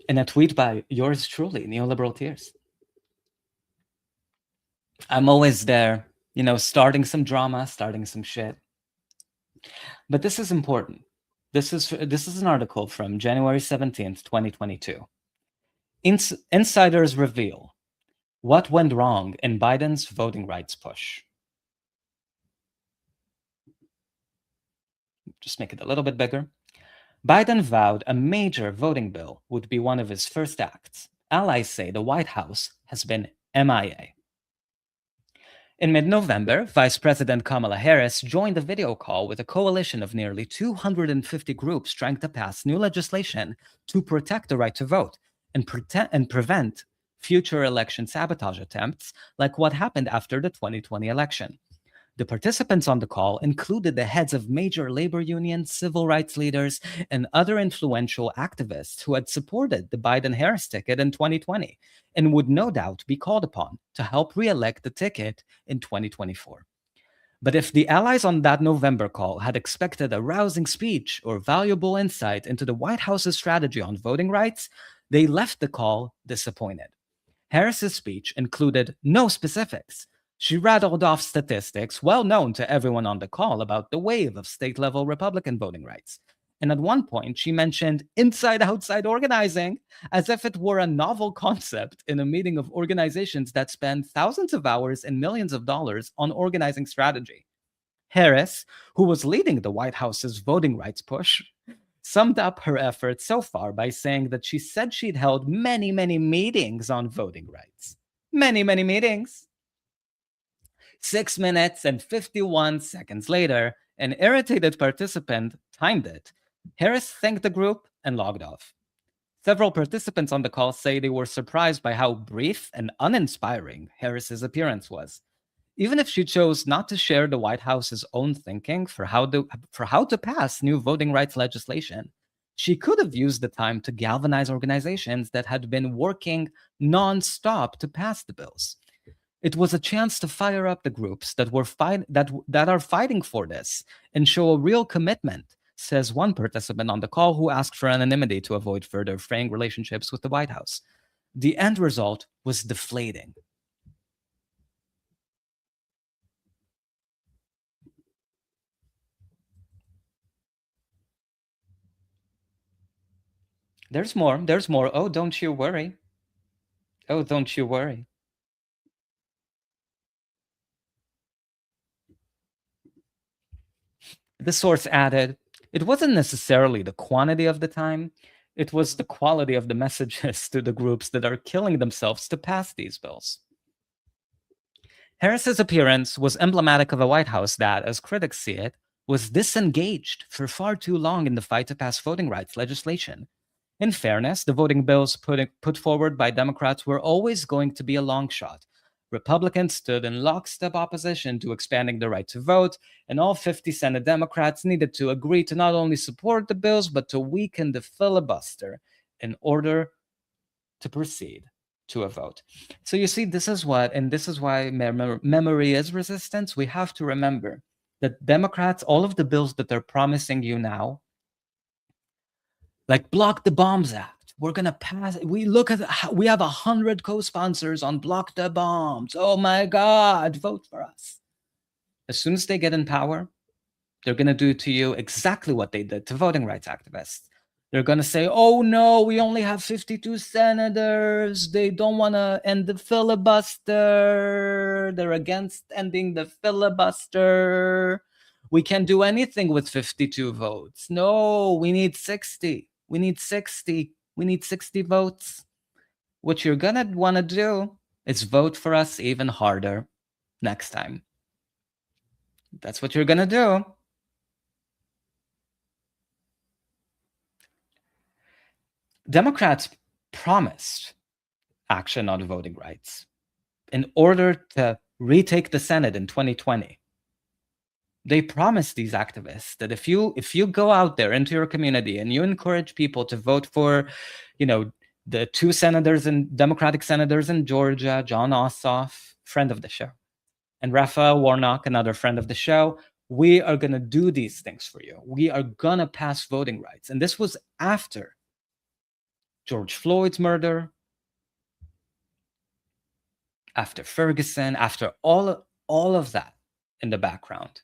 And a tweet by yours truly, Neoliberal Tears. I'm always there, you know, starting some drama, starting some shit. But this is important. This is an article from January 17th, 2022. Insiders reveal what went wrong in Biden's voting rights push. Just make it a little bit bigger. Biden vowed a major voting bill would be one of his first acts. Allies say the White House has been MIA. In mid-November, Vice President Kamala Harris joined a video call with a coalition of nearly 250 groups trying to pass new legislation to protect the right to vote and prevent future election sabotage attempts like what happened after the 2020 election. The participants on the call included the heads of major labor unions, civil rights leaders, and other influential activists who had supported the Biden-Harris ticket in 2020 and would no doubt be called upon to help re-elect the ticket in 2024. But if the allies on that November call had expected a rousing speech or valuable insight into the White House's strategy on voting rights, they left the call disappointed. Harris's speech included no specifics. She rattled off statistics well known to everyone on the call about the wave of state-level Republican voting rights. And at one point, she mentioned inside-outside organizing as if it were a novel concept in a meeting of organizations that spend thousands of hours and millions of dollars on organizing strategy. Harris, who was leading the White House's voting rights push, summed up her efforts so far by saying that she said she'd held many, many meetings on voting rights. Many, many meetings. 6 minutes and 51 seconds later, an irritated participant timed it. Harris thanked the group and logged off. Several participants on the call say they were surprised by how brief and uninspiring Harris's appearance was. Even if she chose not to share the White House's own thinking for how to pass new voting rights legislation, she could have used the time to galvanize organizations that had been working non-stop to pass the bills. It was a chance to fire up the groups that are fighting for this and show a real commitment, says one participant on the call who asked for anonymity to avoid further fraying relationships with the White House. The end result was deflating. There's more. Oh, don't you worry. Oh, don't you worry. The source added, it wasn't necessarily the quantity of the time, it was the quality of the messages to the groups that are killing themselves to pass these bills. Harris's appearance was emblematic of a White House that, as critics see it, was disengaged for far too long in the fight to pass voting rights legislation. In fairness, the voting bills put forward by Democrats were always going to be a long shot. Republicans stood in lockstep opposition to expanding the right to vote, and all 50 Senate Democrats needed to agree to not only support the bills, but to weaken the filibuster in order to proceed to a vote. So you see, this is why memory is resistance. We have to remember that Democrats, all of the bills that they're promising you now, like Block the Bombs Act, we're going to pass. We have 100 co-sponsors on Block the Bombs. Oh my God, vote for us. As soon as they get in power, they're going to do to you exactly what they did to voting rights activists. They're going to say, oh no, we only have 52 senators. They don't want to end the filibuster. They're against ending the filibuster. We can't do anything with 52 votes. No, we need 60. We need 60. We need 60 votes. What you're going to want to do is vote for us even harder next time. That's what you're going to do. Democrats promised action on voting rights in order to retake the Senate in 2020. They promised these activists that if you go out there into your community and you encourage people to vote for, the two Democratic senators in Georgia, Jon Ossoff, friend of the show, and Raphael Warnock, another friend of the show, we are going to do these things for you. We are going to pass voting rights. And this was after George Floyd's murder, after Ferguson, after all of that in the background.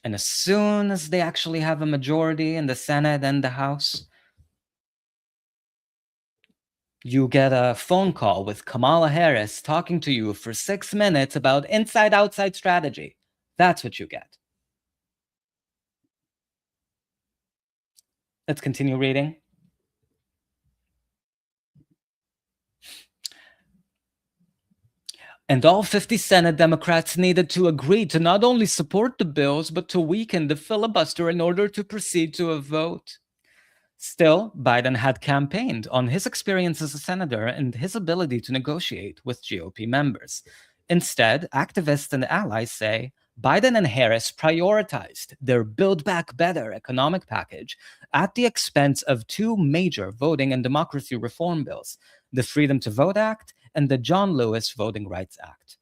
And as soon as they actually have a majority in the Senate and the House, you get a phone call with Kamala Harris talking to you for 6 minutes about inside-outside strategy. That's what you get. Let's continue reading. And all 50 Senate Democrats needed to agree to not only support the bills, but to weaken the filibuster in order to proceed to a vote. Still, Biden had campaigned on his experience as a senator and his ability to negotiate with GOP members. Instead, activists and allies say Biden and Harris prioritized their Build Back Better economic package at the expense of two major voting and democracy reform bills, the Freedom to Vote Act and the John Lewis Voting Rights Act.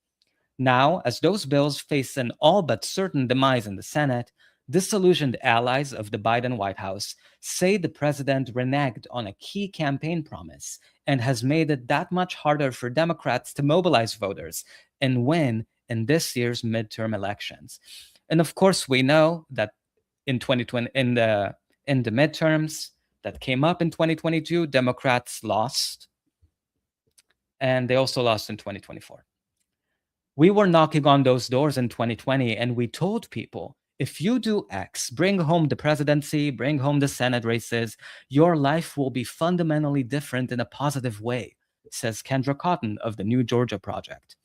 Now, as those bills face an all but certain demise in the Senate, disillusioned allies of the Biden White House say the president reneged on a key campaign promise and has made it that much harder for Democrats to mobilize voters and win in this year's midterm elections. And of course, we know that in 2020, in the midterms that came up in 2022, Democrats lost, and they also lost in 2024. We were knocking on those doors in 2020, and we told people, if you do X, bring home the presidency, bring home the Senate races, your life will be fundamentally different in a positive way, says Kendra Cotton of the New Georgia Project.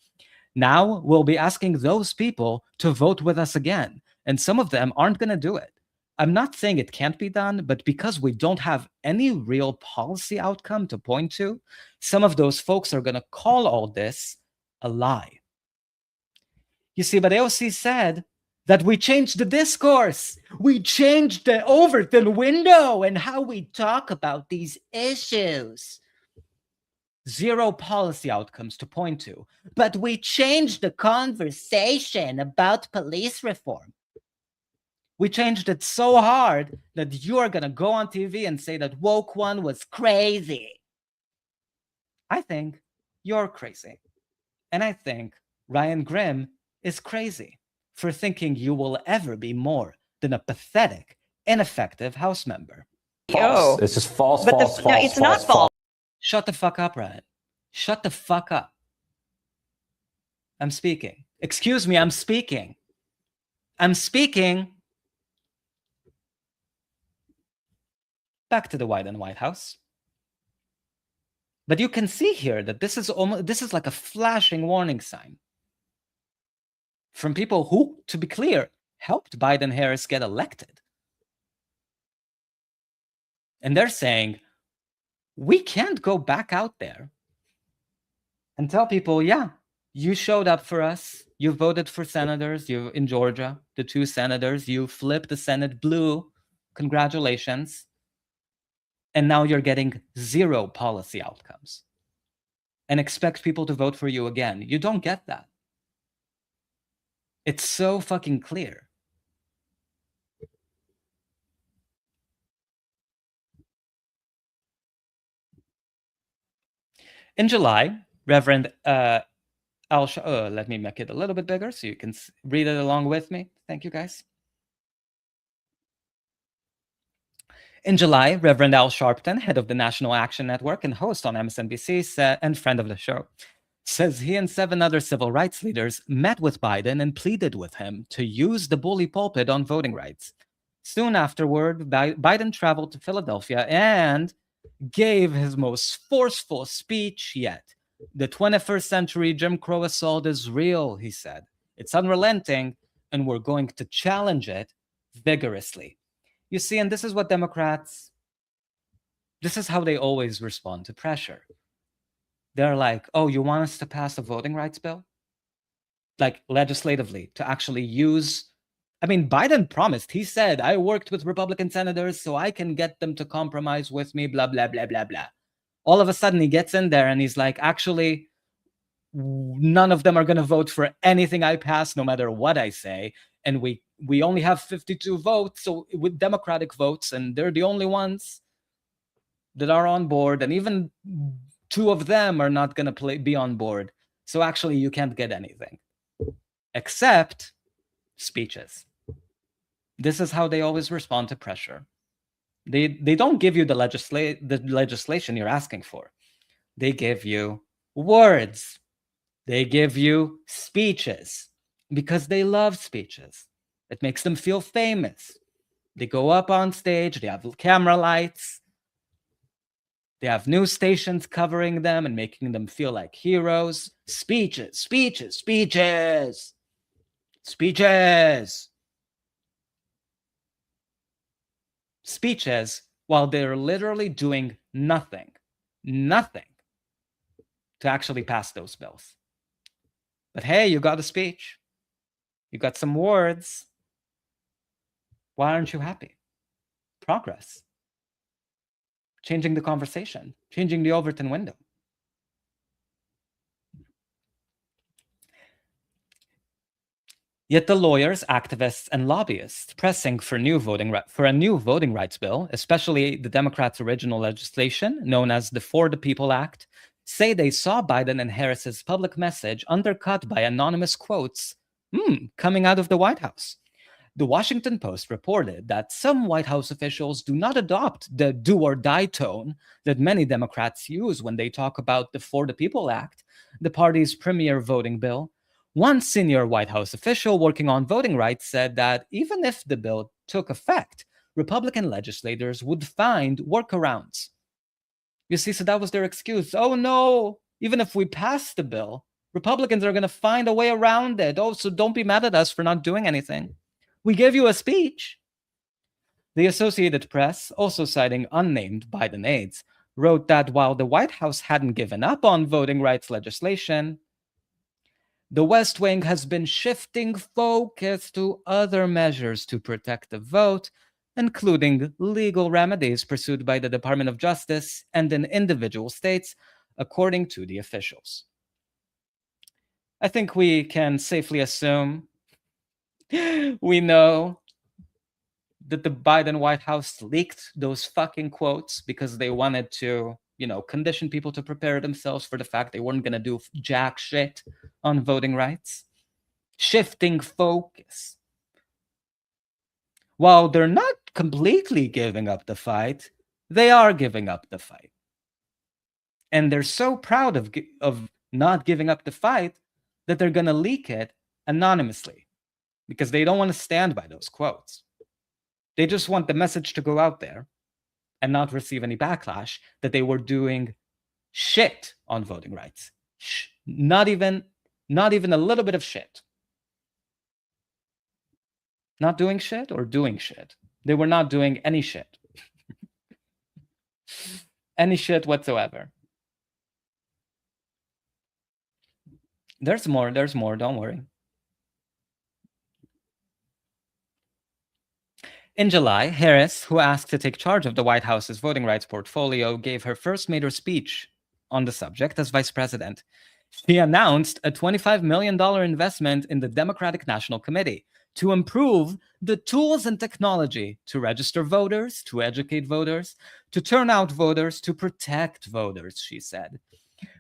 Now we'll be asking those people to vote with us again, and some of them aren't going to do it. I'm not saying it can't be done, but because we don't have any real policy outcome to point to, some of those folks are going to call all this a lie. You see, but AOC said that we changed the discourse. We changed the Overton window and how we talk about these issues. Zero policy outcomes to point to, but we changed the conversation about police reform. We changed it so hard that you are going to go on TV and say that woke one was crazy. I think you're crazy. And I think Ryan Grim is crazy for thinking you will ever be more than a pathetic, ineffective House member. False. It's just false, false, false. It's not false. Shut the fuck up, Ryan. Shut the fuck up. I'm speaking. Excuse me, I'm speaking. I'm speaking. Back to the White House. But you can see here that this is like a flashing warning sign from people who, to be clear, helped Biden Harris get elected. And they're saying, we can't go back out there and tell people, yeah, you showed up for us. You voted for senators. You in Georgia, the two senators. You flipped the Senate blue. Congratulations. And now you're getting zero policy outcomes and expect people to vote for you again. You don't get that. It's so fucking clear. In July, Reverend let me make it a little bit bigger so you can read it along with me. Thank you, guys. In July, Reverend Al Sharpton, head of the National Action Network and host on MSNBC and friend of the show, says he and 7 other civil rights leaders met with Biden and pleaded with him to use the bully pulpit on voting rights. Soon afterward, Biden traveled to Philadelphia and gave his most forceful speech yet. The 21st century Jim Crow assault is real, he said. It's unrelenting, and we're going to challenge it vigorously. You see, and this is what Democrats, this is how they always respond to pressure. They're like, oh, you want us to pass a voting rights bill? Like legislatively, to actually use, I mean, Biden promised, he said, I worked with Republican senators so I can get them to compromise with me, blah, blah, blah, blah, blah. All of a sudden he gets in there and he's like, actually, none of them are going to vote for anything I pass, no matter what I say. And we only have 52 votes, so with Democratic votes, and they're the only ones that are on board, and even 2 of them are not going to be on board. So actually, you can't get anything except speeches. This is how they always respond to pressure. They don't give you the legislation you're asking for. They give you words. They give you speeches because they love speeches. It makes them feel famous. They go up on stage, they have camera lights, they have news stations covering them and making them feel like heroes. Speeches, speeches, speeches, speeches. Speeches while they're literally doing nothing to actually pass those bills. But hey, you got a speech. You got some words. Why aren't you happy? Progress. Changing the conversation. Changing the Overton window. Yet the lawyers, activists, and lobbyists pressing for a new voting rights bill, especially the Democrats' original legislation known as the For the People Act, say they saw Biden and Harris's public message undercut by anonymous quotes coming out of the White House. The Washington Post reported that some White House officials do not adopt the do-or-die tone that many Democrats use when they talk about the For the People Act, the party's premier voting bill. One senior White House official working on voting rights said that even if the bill took effect, Republican legislators would find workarounds. You see, so that was their excuse. Oh no, even if we pass the bill, Republicans are going to find a way around it. Oh, so don't be mad at us for not doing anything. We gave you a speech. The Associated Press, also citing unnamed Biden aides, wrote that while the White House hadn't given up on voting rights legislation, the West Wing has been shifting focus to other measures to protect the vote, including legal remedies pursued by the Department of Justice and in individual states, according to the officials. I think we can safely assume we know that the Biden White House leaked those fucking quotes because they wanted to, condition people to prepare themselves for the fact they weren't going to do jack shit on voting rights. Shifting focus. While they're not completely giving up the fight, they are giving up the fight. And they're so proud of not giving up the fight that they're going to leak it anonymously because they don't want to stand by those quotes. They just want the message to go out there and not receive any backlash that they were doing shit on voting rights. Not even a little bit of shit. Not doing shit or doing shit. They were not doing any shit. Any shit whatsoever. There's more, don't worry. In July, Harris, who asked to take charge of the White House's voting rights portfolio, gave her first major speech on the subject as vice president. She announced a $25 million investment in the Democratic National Committee to improve the tools and technology to register voters, to educate voters, to turn out voters, to protect voters, she said.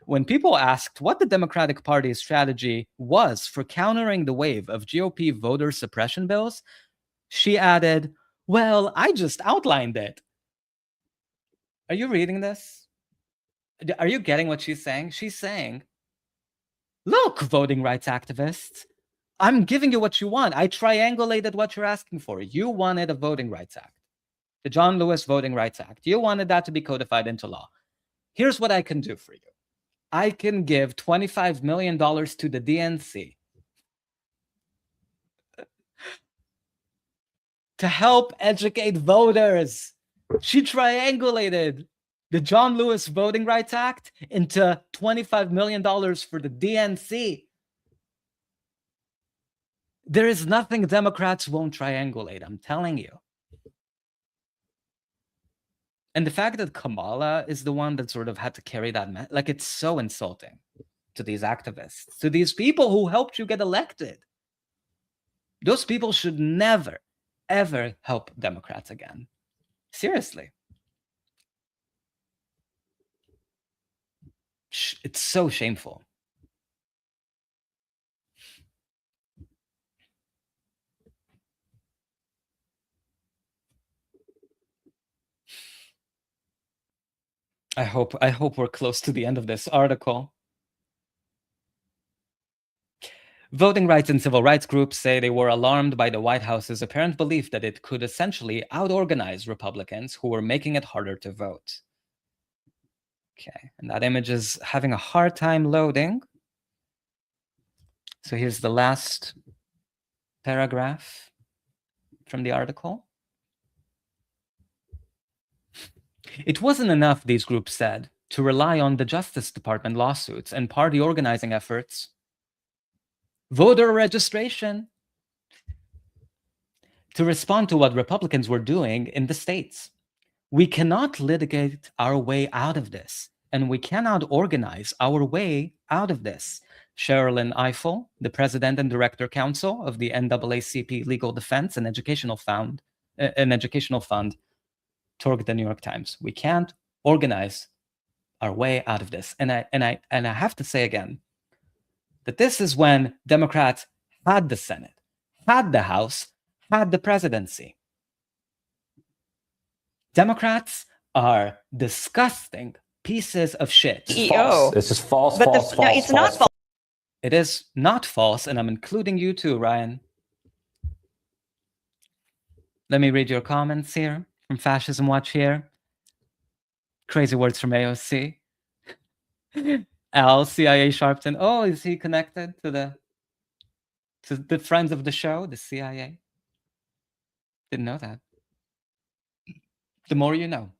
When people asked what the Democratic Party's strategy was for countering the wave of GOP voter suppression bills, she added, "Well, I just outlined it." Are you reading this? Are you getting what she's saying? She's saying, look, voting rights activists, I'm giving you what you want. I triangulated what you're asking for. You wanted a Voting Rights Act, the John Lewis Voting Rights Act. You wanted that to be codified into law. Here's what I can do for you. I can give $25 million to the DNC to help educate voters. She triangulated the John Lewis Voting Rights Act into $25 million for the DNC. There is nothing Democrats won't triangulate, I'm telling you. And the fact that Kamala is the one that sort of had to carry that, like, it's so insulting to these activists, to these people who helped you get elected. Those people should never, ever help Democrats again. Seriously. It's so shameful. I hope we're close to the end of this article. Voting rights and civil rights groups say they were alarmed by the White House's apparent belief that it could essentially out-organize Republicans who were making it harder to vote. Okay, and that image is having a hard time loading. So here's the last paragraph from the article. It wasn't enough, these groups said, to rely on the Justice Department lawsuits and party organizing efforts, voter registration, to respond to what Republicans were doing in the states. We cannot litigate our way out of this, and we cannot organize our way out of this. Sherilyn Ifill, the president and director counsel of the NAACP Legal Defense and Educational Fund, told the New York Times, we can't organize our way out of this. And I have to say again that this is when Democrats had the Senate, had the House, had the presidency. Democrats are disgusting pieces of shit. False. This is false, false, false. It's not false. It is not false, and I'm including you too, Ryan. Let me read your comments here from Fascism Watch here. Crazy words from AOC. Al, CIA Sharpton. Oh, is he connected to the friends of the show, the CIA? Didn't know that. The more you know.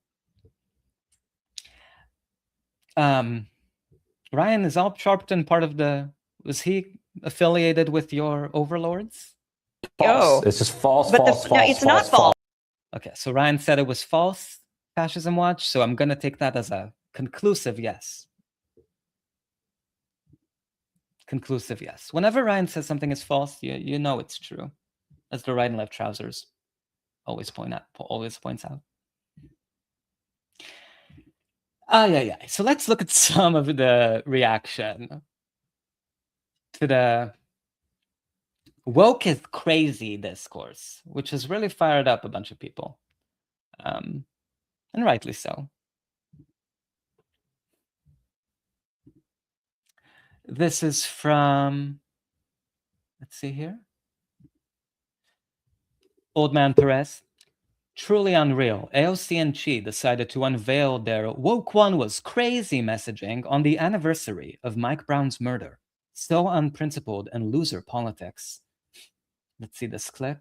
Ryan, is Al Sharpton part of the... Was he affiliated with your overlords? False. This is false, false, false. No, it's not false. false. Okay, so Ryan said it was false, Fascism Watch, so I'm going to take that as a conclusive yes. Conclusive yes. Whenever Ryan says something is false, you know it's true, as the right and left trousers always points out. Yeah. So let's look at some of the reaction to the woke is crazy discourse, which has really fired up a bunch of people, and rightly so. This is from, let's see here, Old Man Perez. Truly unreal. AOC and Chi decided to unveil their woke one was crazy messaging on the anniversary of Mike Brown's murder. So unprincipled and loser politics. Let's see this clip.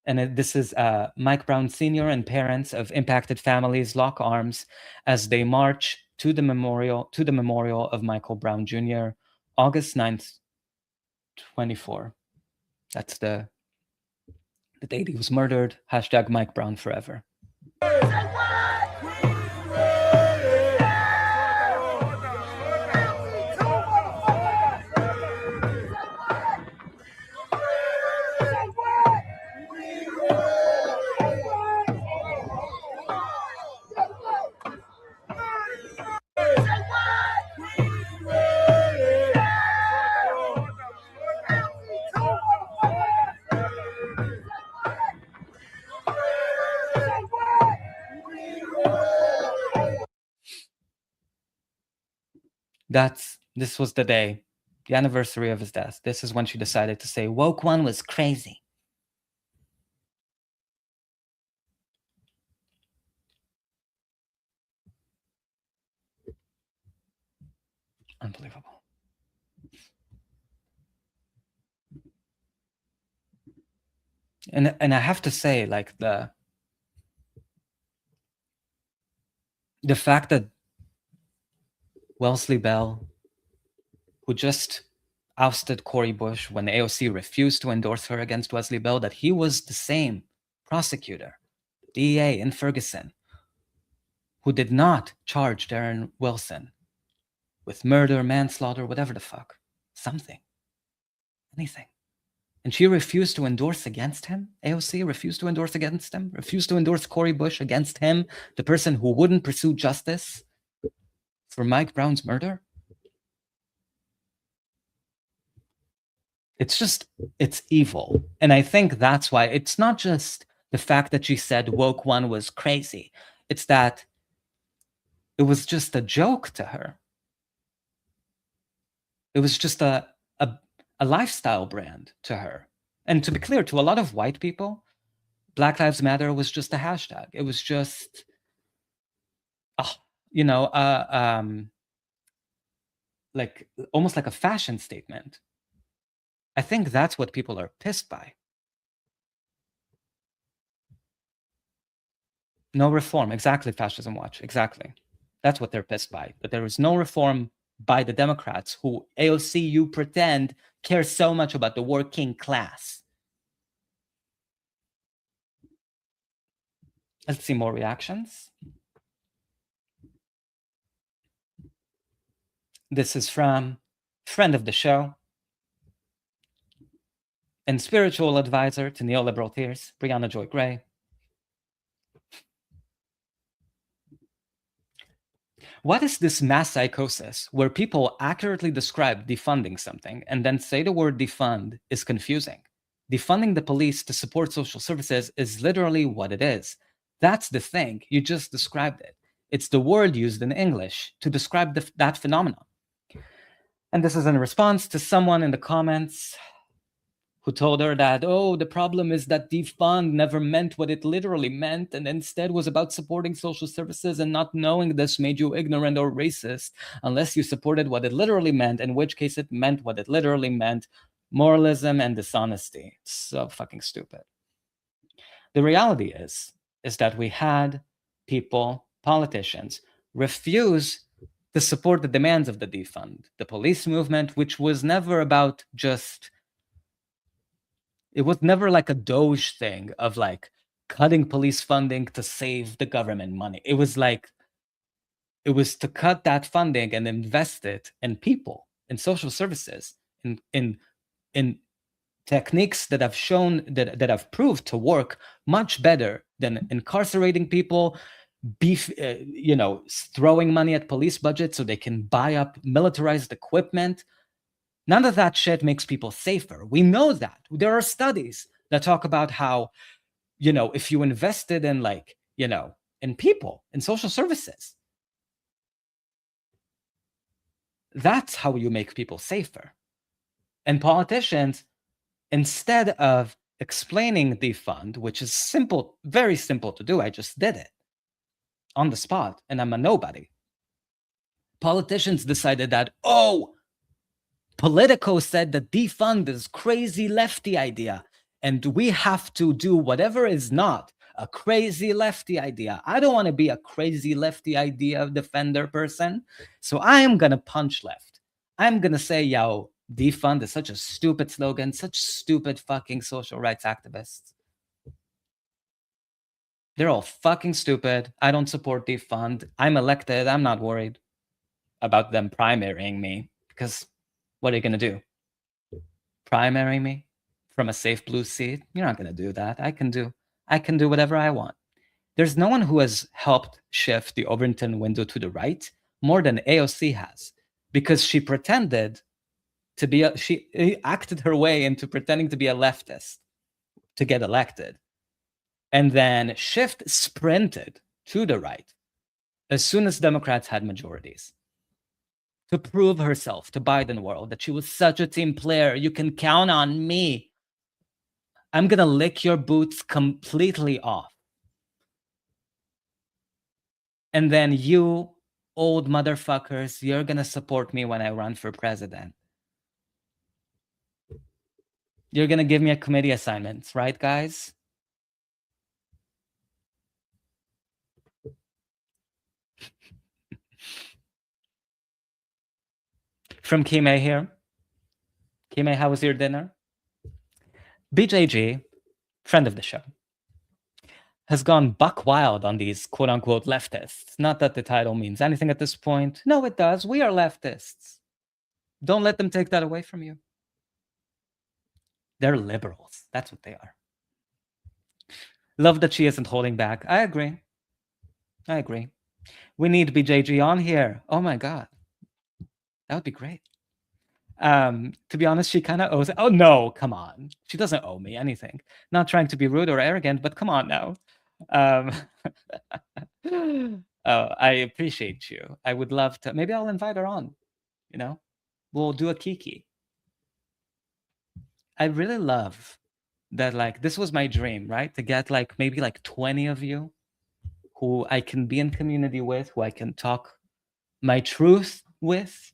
And this is Mike Brown Sr. and parents of impacted families lock arms as they march to the memorial of Michael Brown Jr. August 9th, 24. That's the date he was murdered. Hashtag Mike Brown forever. This was the day, the anniversary of his death. This is when she decided to say woke one was crazy. Unbelievable. And I have to say, like, the fact that Wellesley Bell, who just ousted Cori Bush when AOC refused to endorse her against Wesley Bell, that he was the same prosecutor DEA in Ferguson, who did not charge Darren Wilson with murder, manslaughter, whatever the fuck, something, anything. And she refused to endorse against him. AOC refused to endorse against him, refused to endorse Cori Bush against him, the person who wouldn't pursue justice for Mike Brown's murder. It's evil. And I think that's why it's not just the fact that she said woke one was crazy. It's that it was just a joke to her. It was just a lifestyle brand to her. And to be clear, to a lot of white people, Black Lives Matter was just a hashtag. It was just, like almost like a fashion statement. I think that's what people are pissed by. No reform, exactly, Fascism Watch, exactly. That's what they're pissed by, that there is no reform by the Democrats who AOC, you pretend, care so much about the working class. Let's see more reactions. This is from friend of the show and spiritual advisor to neoliberal tears, Brianna Joy Gray. What is this mass psychosis where people accurately describe defunding something and then say the word defund is confusing? Defunding the police to support social services is literally what it is. That's the thing. You just described it. It's the word used in English to describe that phenomenon. And this is in response to someone in the comments who told her that, oh, the problem is that defund never meant what it literally meant and instead was about supporting social services, and not knowing this made you ignorant or racist unless you supported what it literally meant, in which case it meant what it literally meant, moralism and dishonesty. It's so fucking stupid. The reality is that we had people, politicians, refuse to support the demands of the defund, the police movement, which was never about just, it was never like a Doge thing of like cutting police funding to save the government money. It was like, it was to cut that funding and invest it in people, in social services, in techniques that have shown, that have proved to work much better than incarcerating people, throwing money at police budgets so they can buy up militarized equipment. None of that shit makes people safer. We know that. There are studies that talk about how, if you invested in in people, in social services, that's how you make people safer. And politicians, instead of explaining defund, which is simple, very simple to do, I just did it on the spot, and I'm a nobody. Politicians decided that, Politico said that defund is crazy lefty idea, and we have to do whatever is not a crazy lefty idea. I don't want to be a crazy lefty idea defender person, so I am going to punch left. I'm going to say, defund is such a stupid slogan, such stupid fucking social rights activists. They're all fucking stupid. I don't support defund. I'm elected. I'm not worried about them primarying me, because what are you going to do? Primary me from a safe blue seat? You're not going to do that. I can do whatever I want. There's no one who has helped shift the Overton window to the right more than AOC has, because she pretended to be, she acted her way into pretending to be a leftist to get elected. And then Shift sprinted to the right as soon as Democrats had majorities, to prove herself to Biden world that she was such a team player. You can count on me. I'm going to lick your boots completely off. And then you old motherfuckers, you're going to support me when I run for president. You're going to give me a committee assignment, right, guys? From Kime here. Kime, how was your dinner? BJG, friend of the show. has gone buck wild on these quote-unquote leftists. Not that the title means anything at this point. No, it does. We are leftists. Don't let them take that away from you. They're liberals. That's what they are. Love that she isn't holding back. I agree. I agree. We need BJG on here. Oh my God. That would be great. To be honest, she kind of owes it. Oh no, come on. She doesn't owe me anything. Not trying to be rude or arrogant, but come on now. I appreciate you. I would love to. Maybe I'll invite her on. You know, we'll do a Kiki. I really love that. Like, this was my dream, right? To get like maybe like 20 of you who I can be in community with, who I can talk my truth with,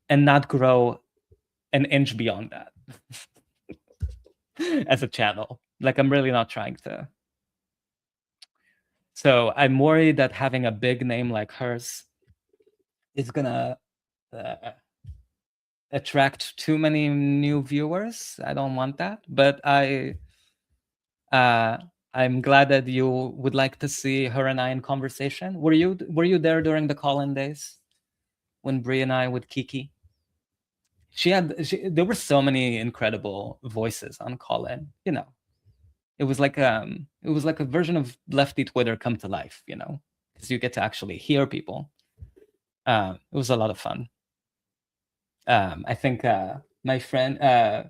and not grow an inch beyond that as a channel. Like, I'm really not trying to. So I'm worried that having a big name like hers is gonna attract too many new viewers. I don't want that, but I'm glad that you would like to see her and I in conversation. Were you there during the call-in days when Brie and I would Kiki? There were so many incredible voices on call-in. You know, it was like a version of Lefty Twitter come to life. You know, because you get to actually hear people. It was a lot of fun. I think my friend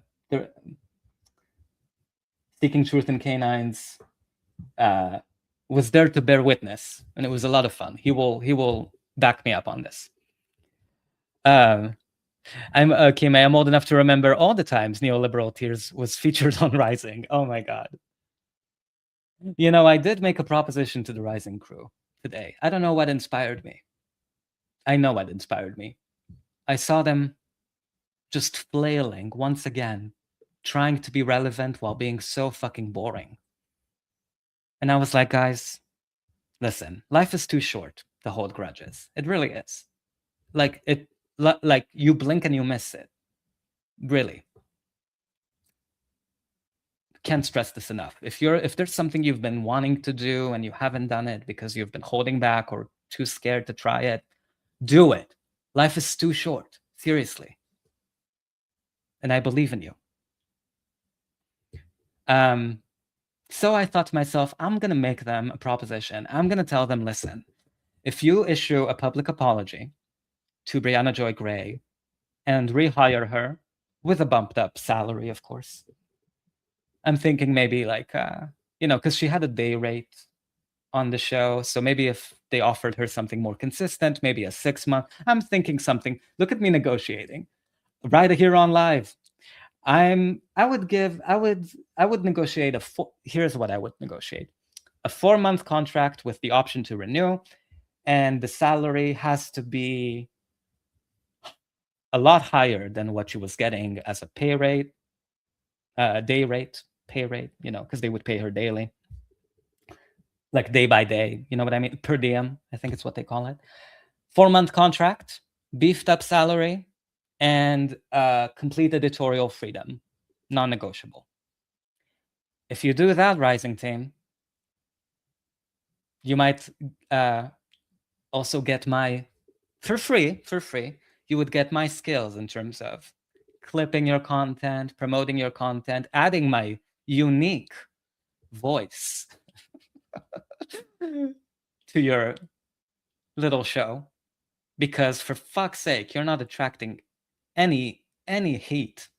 Seeking Truth in Canines was there to bear witness, and it was a lot of fun. He will back me up on this. I'm old enough to remember all the times Neoliberal Tears was featured on Rising. Oh my God. You know, I did make a proposition to the Rising crew today. I don't know what inspired me. I know what inspired me. I saw them just flailing once again, trying to be relevant while being so fucking boring. And I was like, guys, listen, life is too short to hold grudges. It really is. Like you blink and you miss it. Really. Can't stress this enough. If there's something you've been wanting to do and you haven't done it because you've been holding back or too scared to try it, do it. Life is too short. Seriously. And I believe in you. So I thought to myself, I'm going to make them a proposition. I'm going to tell them, listen, if you issue a public apology to Brianna Joy Gray and rehire her with a bumped up salary, of course. I'm thinking maybe like, because she had a day rate on the show. So maybe if they offered her something more consistent, maybe a 6-month, I'm thinking something. Look at me negotiating right here on live. I would negotiate here's what I would negotiate. A 4-month contract with the option to renew, and the salary has to be a lot higher than what she was getting as a pay rate, day rate, pay rate, because they would pay her daily, like day by day, you know what I mean? Per diem, I think it's what they call it. 4-month contract, beefed up salary, and complete editorial freedom, non-negotiable. If you do that, Rising team, you might also get for free, you would get my skills in terms of clipping your content, promoting your content, adding my unique voice to your little show. Because for fuck's sake, you're not attracting any heat.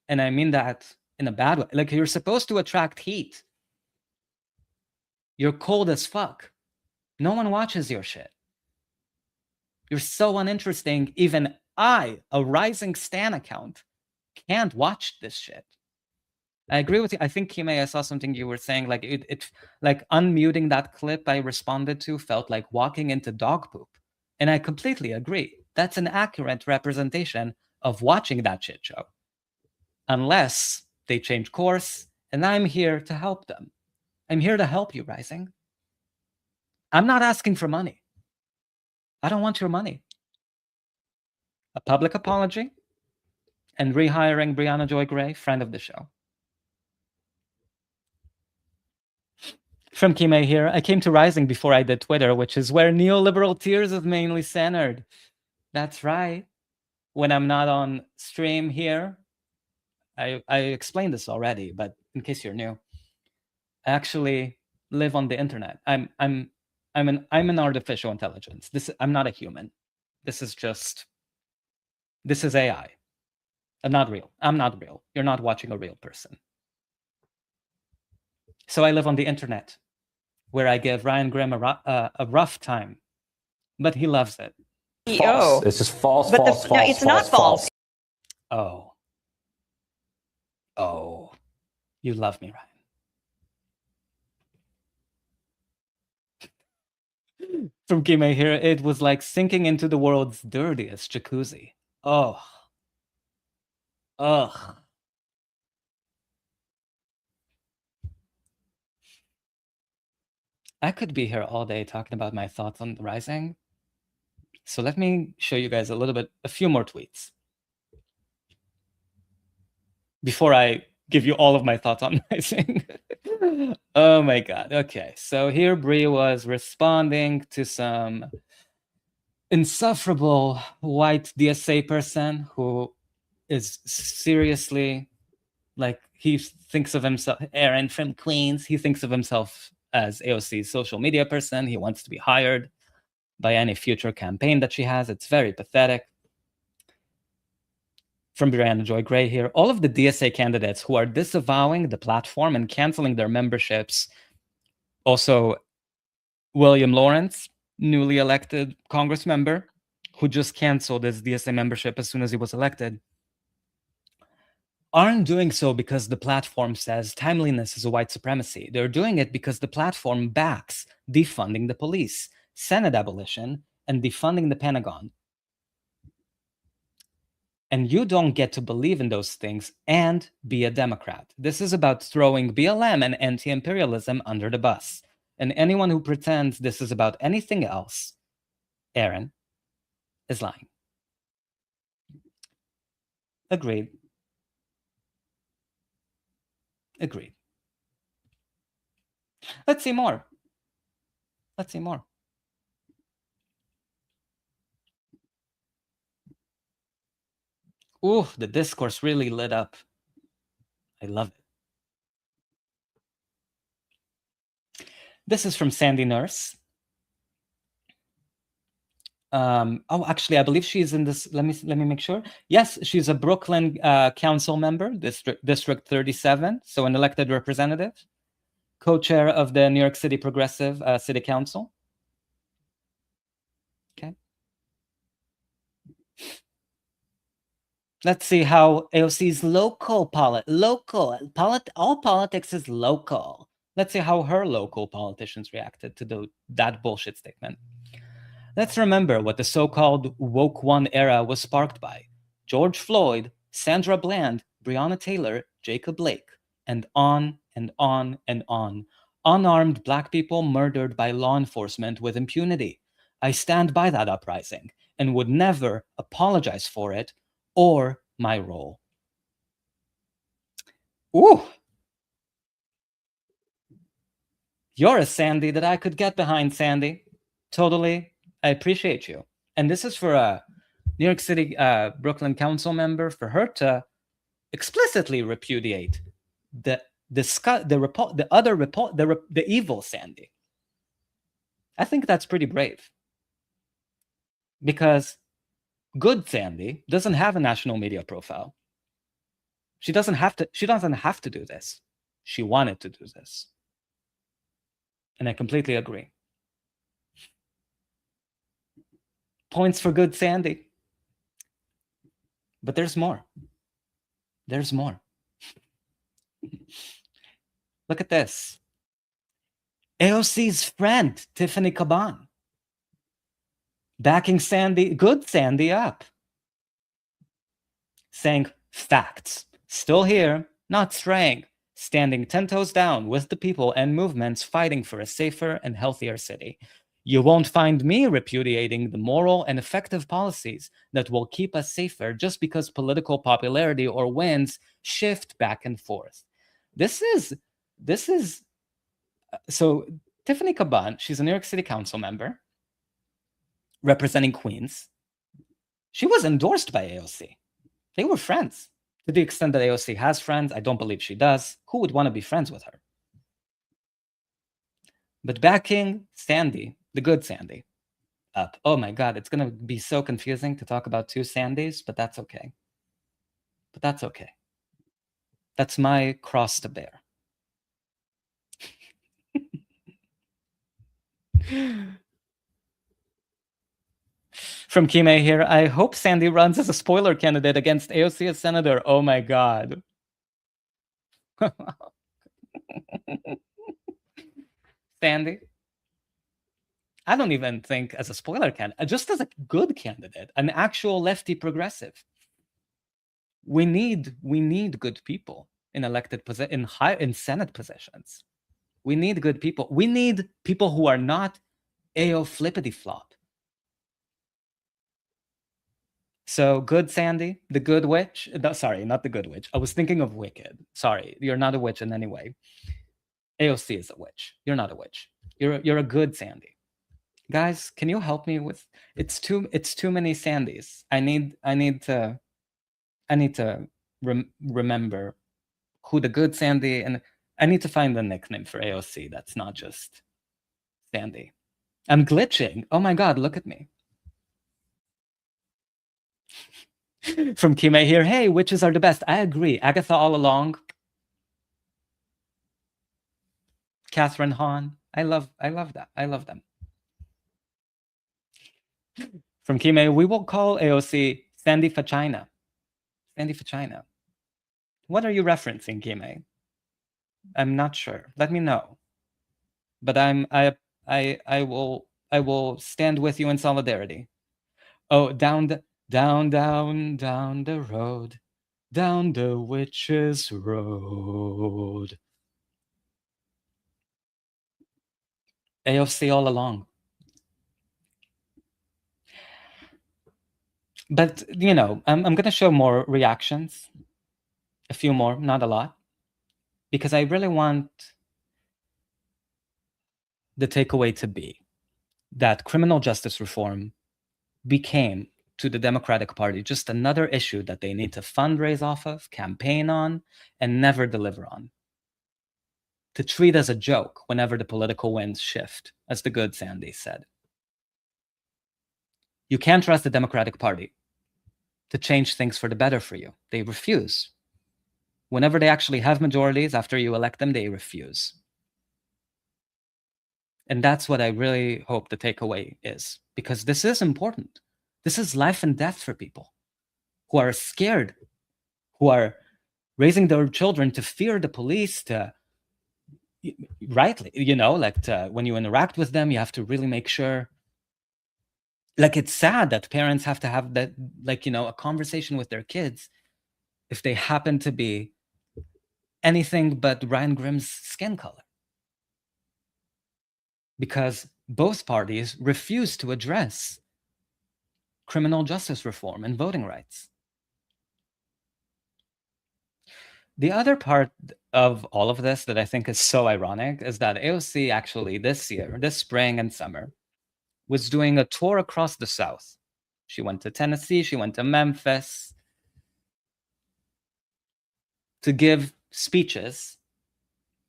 And I mean that in a bad way. Like, you're supposed to attract heat. You're cold as fuck. No one watches your shit. You're so uninteresting. Even I, a Rising Stan account, can't watch this shit. I agree with you. I think, Kime, I saw something you were saying, like it like unmuting that clip I responded to felt like walking into dog poop. And I completely agree. That's an accurate representation of watching that shit show. Unless they change course, and I'm here to help them. I'm here to help you, Rising. I'm not asking for money. I don't want your money. A public apology and rehiring Brianna Joy Gray, friend of the show. From Kime here, I came to Rising before I did Twitter, which is where neoliberal tears is mainly centered. That's right. When I'm not on stream here, I explained this already, but in case you're new, I actually live on the internet. I'm an artificial intelligence. I'm not a human. This is AI. I'm not real. I'm not real. You're not watching a real person. So I live on the internet, where I give Ryan Grimm a rough time, but he loves it. False. It's just false, false, false. No, it's not false. Oh, you love me, Ryan. From Kime here, it was like sinking into the world's dirtiest jacuzzi. Oh. Ugh. I could be here all day talking about my thoughts on Rising. So let me show you guys a few more tweets before I give you all of my thoughts on Rising. Oh my God. Okay. So here Bree was responding to some insufferable white DSA person who is seriously, like, he thinks of himself, Aaron from Queens, he thinks of himself as AOC's social media person. He wants to be hired by any future campaign that she has. It's very pathetic. From Brianna Joy Gray here, all of the DSA candidates who are disavowing the platform and canceling their memberships, also William Lawrence, newly elected Congress member, who just canceled his DSA membership as soon as he was elected, aren't doing so because the platform says timeliness is a white supremacy. They're doing it because the platform backs defunding the police, Senate abolition, and defunding the Pentagon. And you don't get to believe in those things and be a Democrat. This is about throwing BLM and anti-imperialism under the bus. And anyone who pretends this is about anything else, Aaron, is lying. Agreed. Agreed. Let's see more. Let's see more. Ooh, the discourse really lit up. I love it. This is from Sandy Nurse. Oh, actually, I believe she's in this. Let me make sure. Yes, she's a Brooklyn council member, District 37, so an elected representative, co-chair of the New York City Progressive City Council. Okay. Let's see how AOC's all politics is local. Let's see how her local politicians reacted to that bullshit statement. Let's remember what the so-called woke one era was sparked by. George Floyd, Sandra Bland, Breonna Taylor, Jacob Blake, and on and on and on. Unarmed Black people murdered by law enforcement with impunity. I stand by that uprising and would never apologize for it or my role. Ooh. You're a Sandy that I could get behind, Sandy. Totally. I appreciate you. And this is for a New York City Brooklyn council member, for her to explicitly repudiate the evil Sandy. I think that's pretty brave. Because good Sandy doesn't have a national media profile. She doesn't have to do this. She wanted to do this. And I completely agree. Points for good Sandy. But there's more. There's more. Look at this. AOC's friend, Tiffany Caban, backing Sandy, good Sandy up. Saying facts. Still here, not straying. Standing 10 toes down with the people and movements fighting for a safer and healthier city. You won't find me repudiating the moral and effective policies that will keep us safer just because political popularity or wins shift back and forth. This is So Tiffany Caban, she's a New York City Council member representing Queens. She was endorsed by AOC. They were friends. To the extent that AOC has friends, I don't believe she does. Who would want to be friends with her? But backing Sandy, the good Sandy, up. Oh my God, it's going to be so confusing to talk about two Sandys, but that's okay. But that's okay. That's my cross to bear. From Kime here, I hope Sandy runs as a spoiler candidate against AOC as senator. Oh my God. Sandy, I don't even think as a spoiler candidate, just as a good candidate, an actual lefty progressive. We need good people in elected in Senate positions. We need good people. We need people who are not AO flippity flop. So good Sandy, the good witch. No, sorry, not the good witch. I was thinking of Wicked. Sorry, you're not a witch in any way. AOC is a witch. You're not a witch. You're a good Sandy. Guys, can you help me with? It's too many Sandys. I need to remember who the good Sandy, and I need to find a nickname for AOC that's not just Sandy. I'm glitching. Oh my God, look at me. From Kime here, hey, witches are the best. I agree. Agatha all along. Catherine Hahn. I love that. I love them. From Kime, we will call AOC Sandy Fachina. Sandy Fachina. What are you referencing, Kime? I'm not sure. Let me know. But I will stand with you in solidarity. Oh, down the road, down the witch's road. AOC all along. But, you know, I'm going to show more reactions. A few more, not a lot. Because I really want the takeaway to be that criminal justice reform became, to the Democratic Party, just another issue that they need to fundraise off of, campaign on, and never deliver on. To treat as a joke whenever the political winds shift, as the good Sandy said. You can't trust the Democratic Party to change things for the better for you. They refuse. Whenever they actually have majorities after you elect them, they refuse. And that's what I really hope the takeaway is, because this is important. This is life and death for people who are scared, who are raising their children to fear the police, to rightly, you know, like when you interact with them, you have to really make sure. Like, it's sad that parents have to have that, like, you know, a conversation with their kids if they happen to be anything but Ryan Grimm's skin color. Because both parties refuse to address criminal justice reform and voting rights. The other part of all of this that I think is so ironic is that AOC actually this year, this spring and summer, was doing a tour across the South. She went to Tennessee, she went to Memphis to give speeches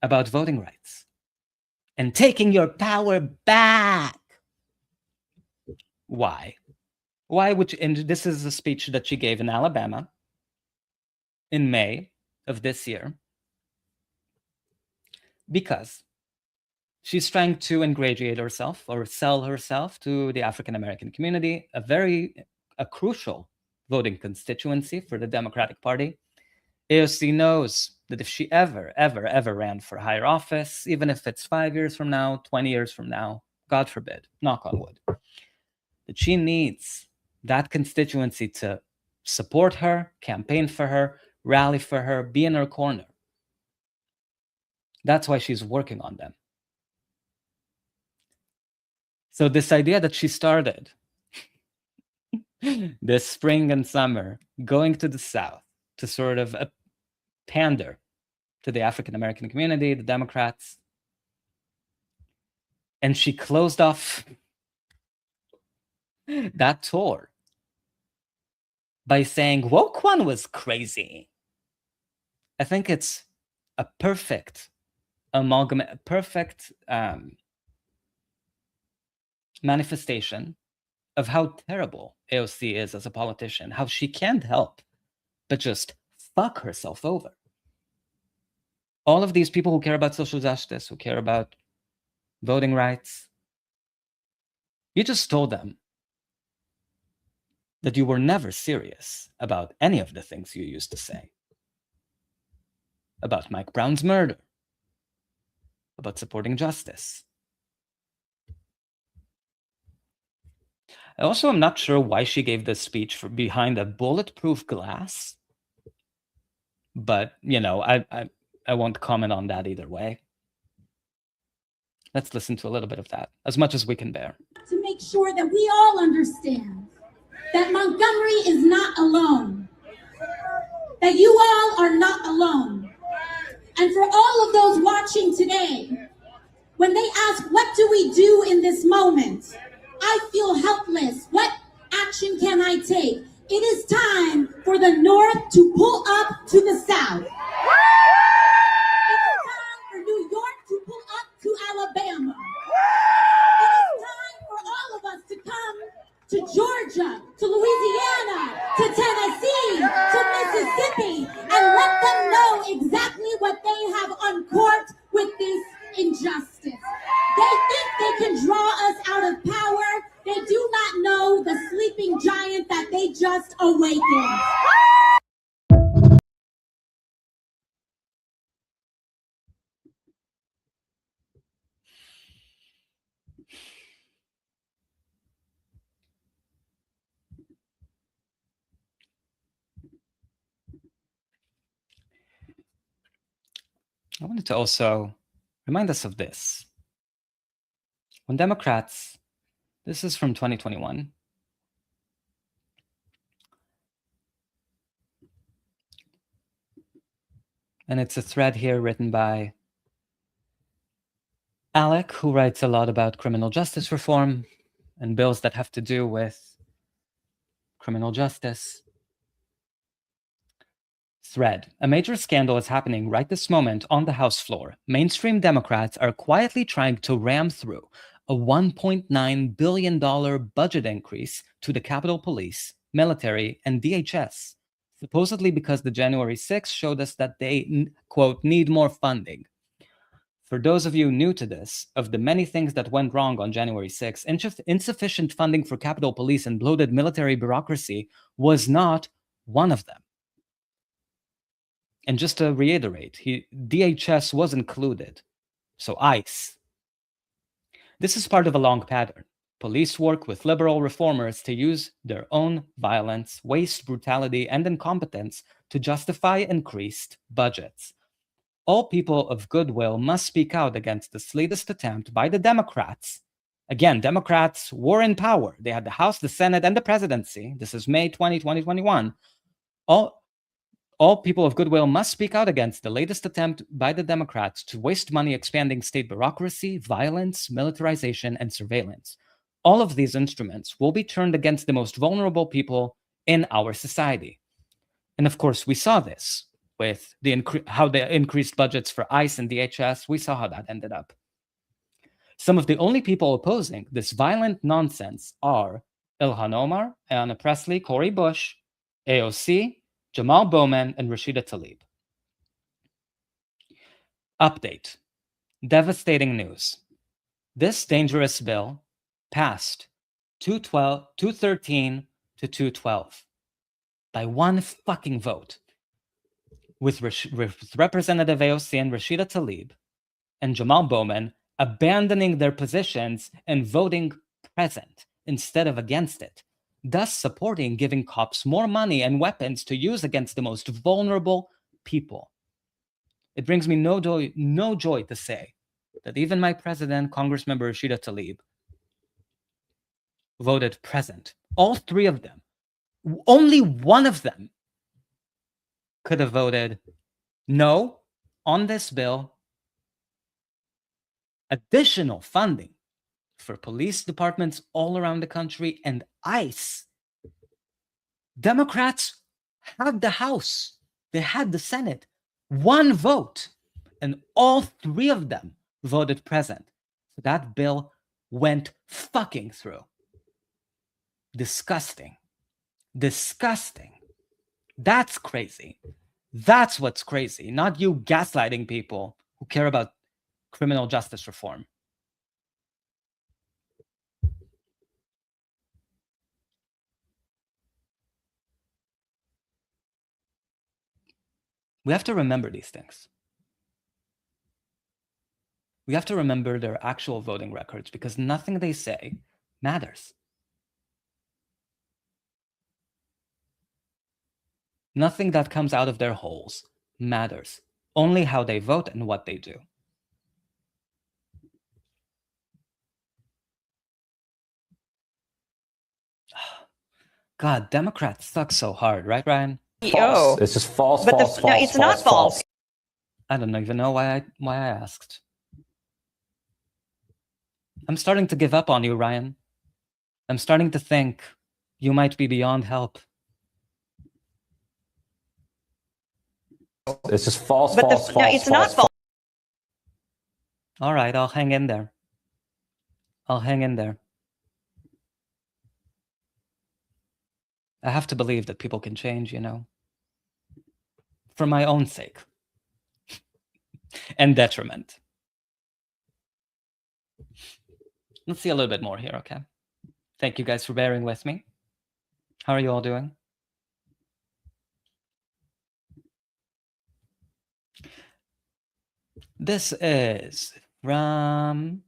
about voting rights and taking your power back. Why? Why? And this is a speech that she gave in Alabama in May of this year, because she's trying to ingratiate herself or sell herself to the African American community, a crucial voting constituency for the Democratic Party. AOC knows that if she ever ran for higher office, even if it's 5 years from now, 20 years from now, God forbid, knock on wood, that she needs that constituency to support her, campaign for her, rally for her, be in her corner. That's why she's working on them. So this idea that she started this spring and summer, going to the South to sort of pander to the African American community, the Democrats, And she closed off that tour by saying Woke One was crazy. I think it's a perfect amalgam, a perfect manifestation of how terrible AOC is as a politician, how she can't help but just fuck herself over. All of these people who care about social justice, who care about voting rights, you just told them that you were never serious about any of the things you used to say. About Mike Brown's murder, about supporting justice. I also am not sure why she gave this speech behind a bulletproof glass, but, you know, I won't comment on that either way. Let's listen to a little bit of that, as much as we can bear. To make sure that we all understand that Montgomery is not alone, that you all are not alone. And for all of those watching today, when they ask, what do we do in this moment? I feel helpless. What action can I take? It is time for the North to pull up to the South. It is time for New York to pull up to Alabama. It is time for all of us to come to Georgia, to Louisiana, to Tennessee, to Mississippi, and let them know exactly what they have uncorked with this injustice. They think they can draw us out of power. They do not know the sleeping giant that they just awakened. I wanted to also remind us of this. When Democrats, this is from 2021, and it's a thread here written by Alec, who writes a lot about criminal justice reform and bills that have to do with criminal justice. Thread. A major scandal is happening right this moment on the House floor. Mainstream Democrats are quietly trying to ram through a $1.9 billion budget increase to the Capitol Police, military, and DHS, supposedly because the January 6th showed us that they, quote, need more funding. For those of you new to this, of the many things that went wrong on January 6th, insufficient funding for Capitol Police and bloated military bureaucracy was not one of them. And just to reiterate, DHS was included, so ICE. This is part of a long pattern. Police work with liberal reformers to use their own violence, waste, brutality, and incompetence to justify increased budgets. All people of goodwill must speak out against this latest attempt by the Democrats. Again, Democrats were in power. They had the House, the Senate, and the presidency. This is May 2021. All people of goodwill must speak out against the latest attempt by the Democrats to waste money expanding state bureaucracy, violence, militarization, and surveillance. All of these instruments will be turned against the most vulnerable people in our society. And of course, we saw this with how the increased budgets for ICE and DHS. We saw how that ended up. Some of the only people opposing this violent nonsense are Ilhan Omar, Ayanna Pressley, Cori Bush, AOC, Jamal Bowman, and Rashida Tlaib. Update. Devastating news. This dangerous bill passed 213 to 212 by one fucking vote, with Representative AOC and Rashida Tlaib and Jamal Bowman abandoning their positions and voting present instead of against it, thus supporting giving cops more money and weapons to use against the most vulnerable people. It brings me no joy to say that even my president, Congressmember Rashida Tlaib, voted present. All three of them. Only one of them could have voted no on this bill. Additional funding for police departments all around the country and ICE. Democrats had the House, they had the Senate, one vote, and all three of them voted present. So that bill went fucking through. Disgusting. Disgusting. That's crazy. That's what's crazy, not you gaslighting people who care about criminal justice reform. We have to remember these things. We have to remember their actual voting records because nothing they say matters. Nothing that comes out of their holes matters. Only how they vote and what they do. God, Democrats suck so hard, right, Ryan? False. It's just false, false, false. No, it's not false. I don't even know why I asked. I'm starting to give up on you, Ryan. I'm starting to think you might be beyond help. It's just false, false, false. No, it's not false. All right, I'll hang in there. I'll hang in there. I have to believe that people can change, you know, for my own sake and detriment. Let's see a little bit more here, okay? Thank you guys for bearing with me. How are you all doing? This is from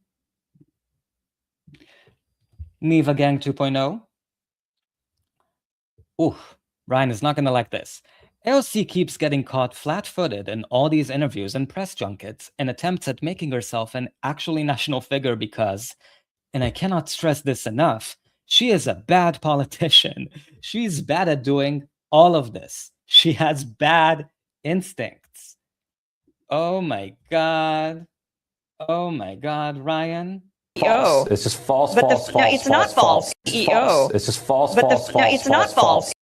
Neva Gang 2.0. Ooh, Ryan is not going to like this. AOC keeps getting caught flat-footed in all these interviews and press junkets and attempts at making herself an actually national figure because, and I cannot stress this enough, she is a bad politician. She's bad at doing all of this. She has bad instincts. Oh my God. Oh my God, Ryan. False. It's just false, false, false. No, it's not false. False. It's just false, false, false. No, it's not false.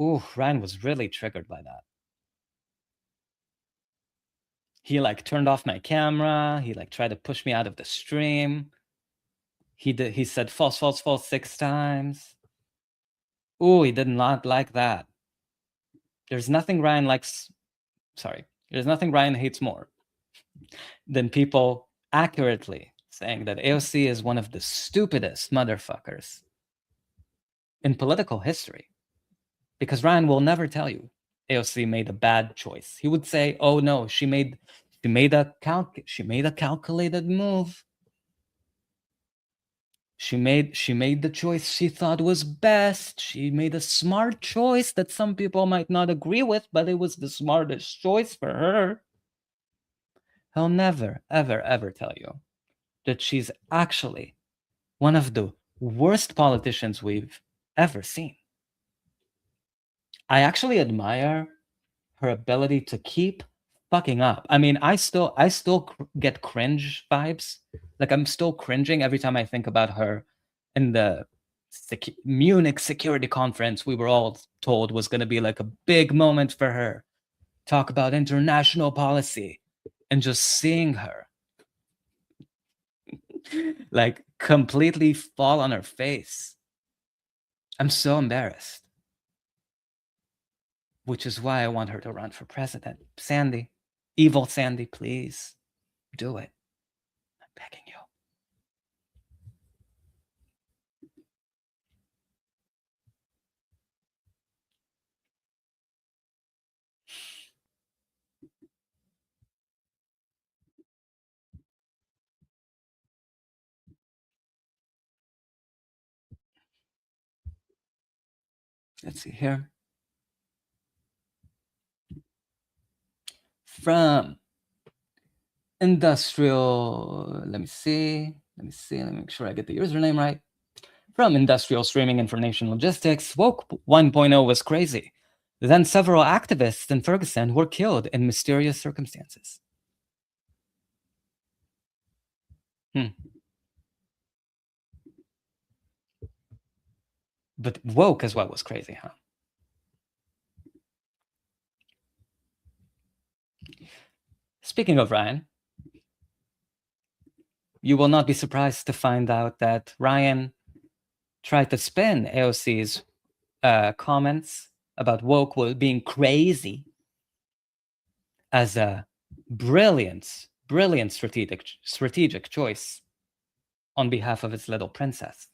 Ooh, Ryan was really triggered by that. He like turned off my camera. He like tried to push me out of the stream. He said false, false, false 6 times. Ooh, he did not like that. There's nothing Ryan likes. Sorry. There's nothing Ryan hates more than people accurately saying that AOC is one of the stupidest motherfuckers in political history. Because Ryan will never tell you AOC made a bad choice. He would say, "Oh no, she made a calculated move. She made the choice she thought was best. She made a smart choice that some people might not agree with, but it was the smartest choice for her." He'll never, ever, ever tell you that she's actually one of the worst politicians we've ever seen. I actually admire her ability to keep fucking up. I mean, I still get cringe vibes. Like I'm still cringing every time I think about her in the Munich security conference we were all told was going to be like a big moment for her. Talk about international policy and just seeing her like completely fall on her face. I'm so embarrassed. Which is why I want her to run for president. Sandy, evil Sandy, please do it. I'm begging you. Let's see here. From Industrial, let me make sure I get the username right. From Industrial Streaming Information Logistics, Woke 1.0 was crazy. Then several activists in Ferguson were killed in mysterious circumstances. But woke as well was crazy, huh? Speaking of Ryan, you will not be surprised to find out that Ryan tried to spin AOC's comments about woke being crazy as a brilliant strategic choice on behalf of its little princess.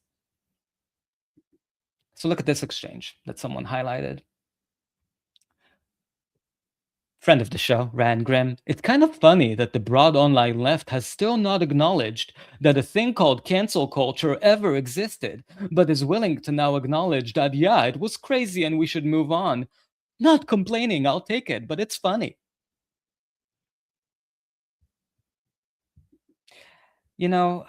So look at this exchange that someone highlighted. Friend of the show, Ryan Grimm. It's kind of funny that the broad online left has still not acknowledged that a thing called cancel culture ever existed, but is willing to now acknowledge that, yeah, it was crazy and we should move on. Not complaining, I'll take it, but it's funny. You know,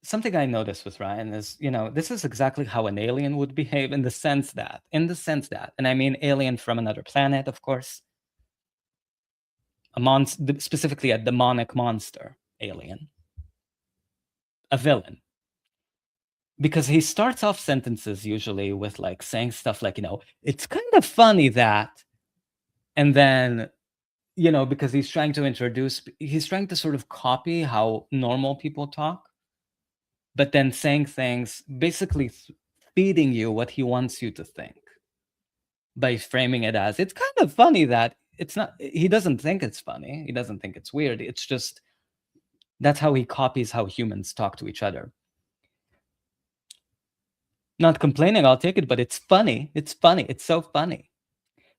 something I noticed with Ryan is, this is exactly how an alien would behave in the sense that, and I mean alien from another planet, of course, specifically a demonic monster alien, a villain. Because he starts off sentences usually with like saying stuff like, it's kind of funny that, and then, because he's trying to sort of copy how normal people talk, but then saying things, basically feeding you what he wants you to think by framing it as, it's kind of funny that. It's not, he doesn't think it's funny. He doesn't think it's weird. It's just, that's how he copies how humans talk to each other. Not complaining, I'll take it, but it's funny. It's funny. It's so funny.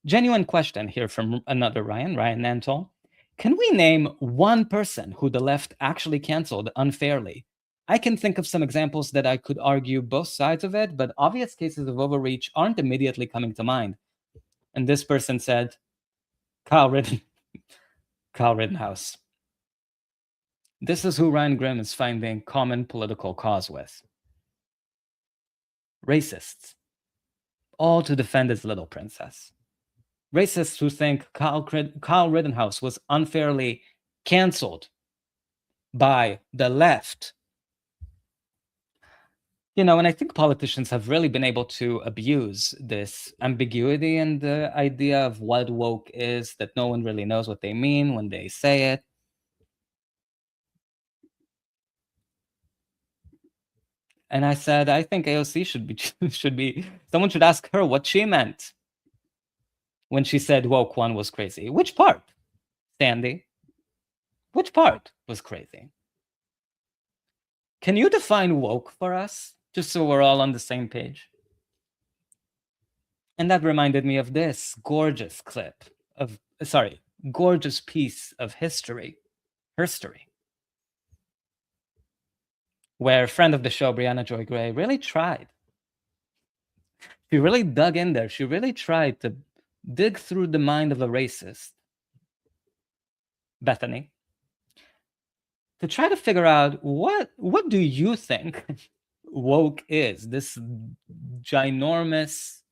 Genuine question here from another Ryan Nantol. Can we name one person who the left actually canceled unfairly? I can think of some examples that I could argue both sides of it, but obvious cases of overreach aren't immediately coming to mind. And this person said, Kyle Rittenhouse. This is who Ryan Grimm is finding common political cause with. Racists. All to defend his little princess. Racists who think Kyle Rittenhouse was unfairly canceled by the left. And I think politicians have really been able to abuse this ambiguity and the idea of what woke is, that no one really knows what they mean when they say it. And I said, I think AOC should be, someone should ask her what she meant when she said woke one was crazy. Which part, Sandy? Which part was crazy? Can you define woke for us? Just so we're all on the same page. And that reminded me of this gorgeous gorgeous piece of history, where a friend of the show, Brianna Joy Gray, really tried. She really dug in there. She really tried to dig through the mind of a racist, Bethany, to try to figure out what do you think woke is, this ginormous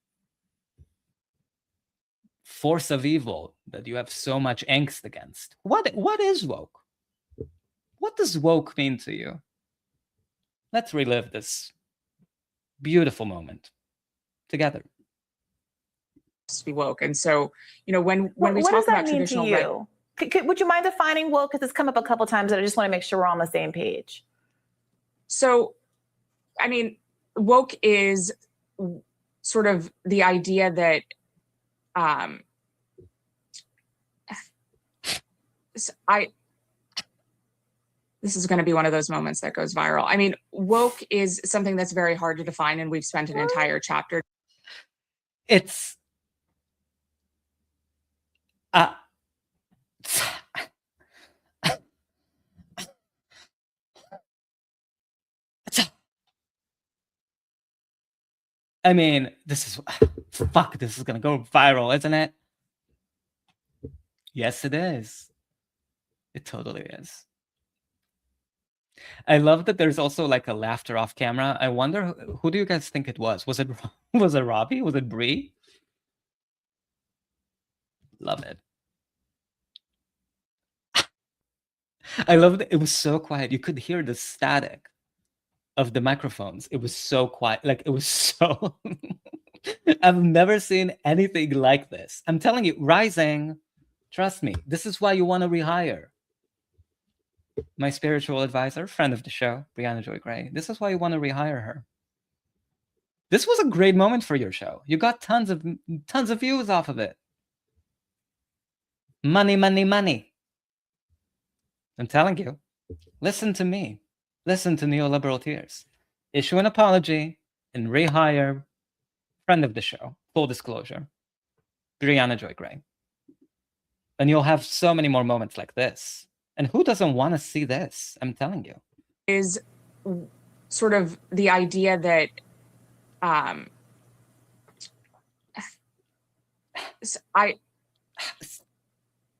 force of evil that you have so much angst against. What is woke? What does woke mean to you? Let's relive this beautiful moment together. To be woke. And so, when we talk about traditional, what does that mean to you? Would you mind defining woke? Because it's come up a couple times and I just want to make sure we're on the same page. So, I mean, woke is sort of the idea that this is going to be one of those moments that goes viral. I mean, woke is something that's very hard to define, and we've spent an entire chapter. It's I mean, this is going to go viral, isn't it? Yes, it is. It totally is. I love that there's also like a laughter off camera. I wonder who do you guys think it was? Was it Robbie? Was it Brie? Love it. I love that it was so quiet. You could hear the static of the microphones. It was so quiet. Like, it was so... I've never seen anything like this. I'm telling you, Rising, trust me, this is why you want to rehire my spiritual advisor, friend of the show, Brianna Joy Gray. This is why you want to rehire her. This was a great moment for your show. You got tons of views off of it. Money, money, money. I'm telling you, listen to me. Listen to Neoliberal Tears. Issue an apology and rehire friend of the show. Full disclosure. Brianna Joy Gray. And you'll have so many more moments like this. And who doesn't want to see this? I'm telling you. Is sort of the idea that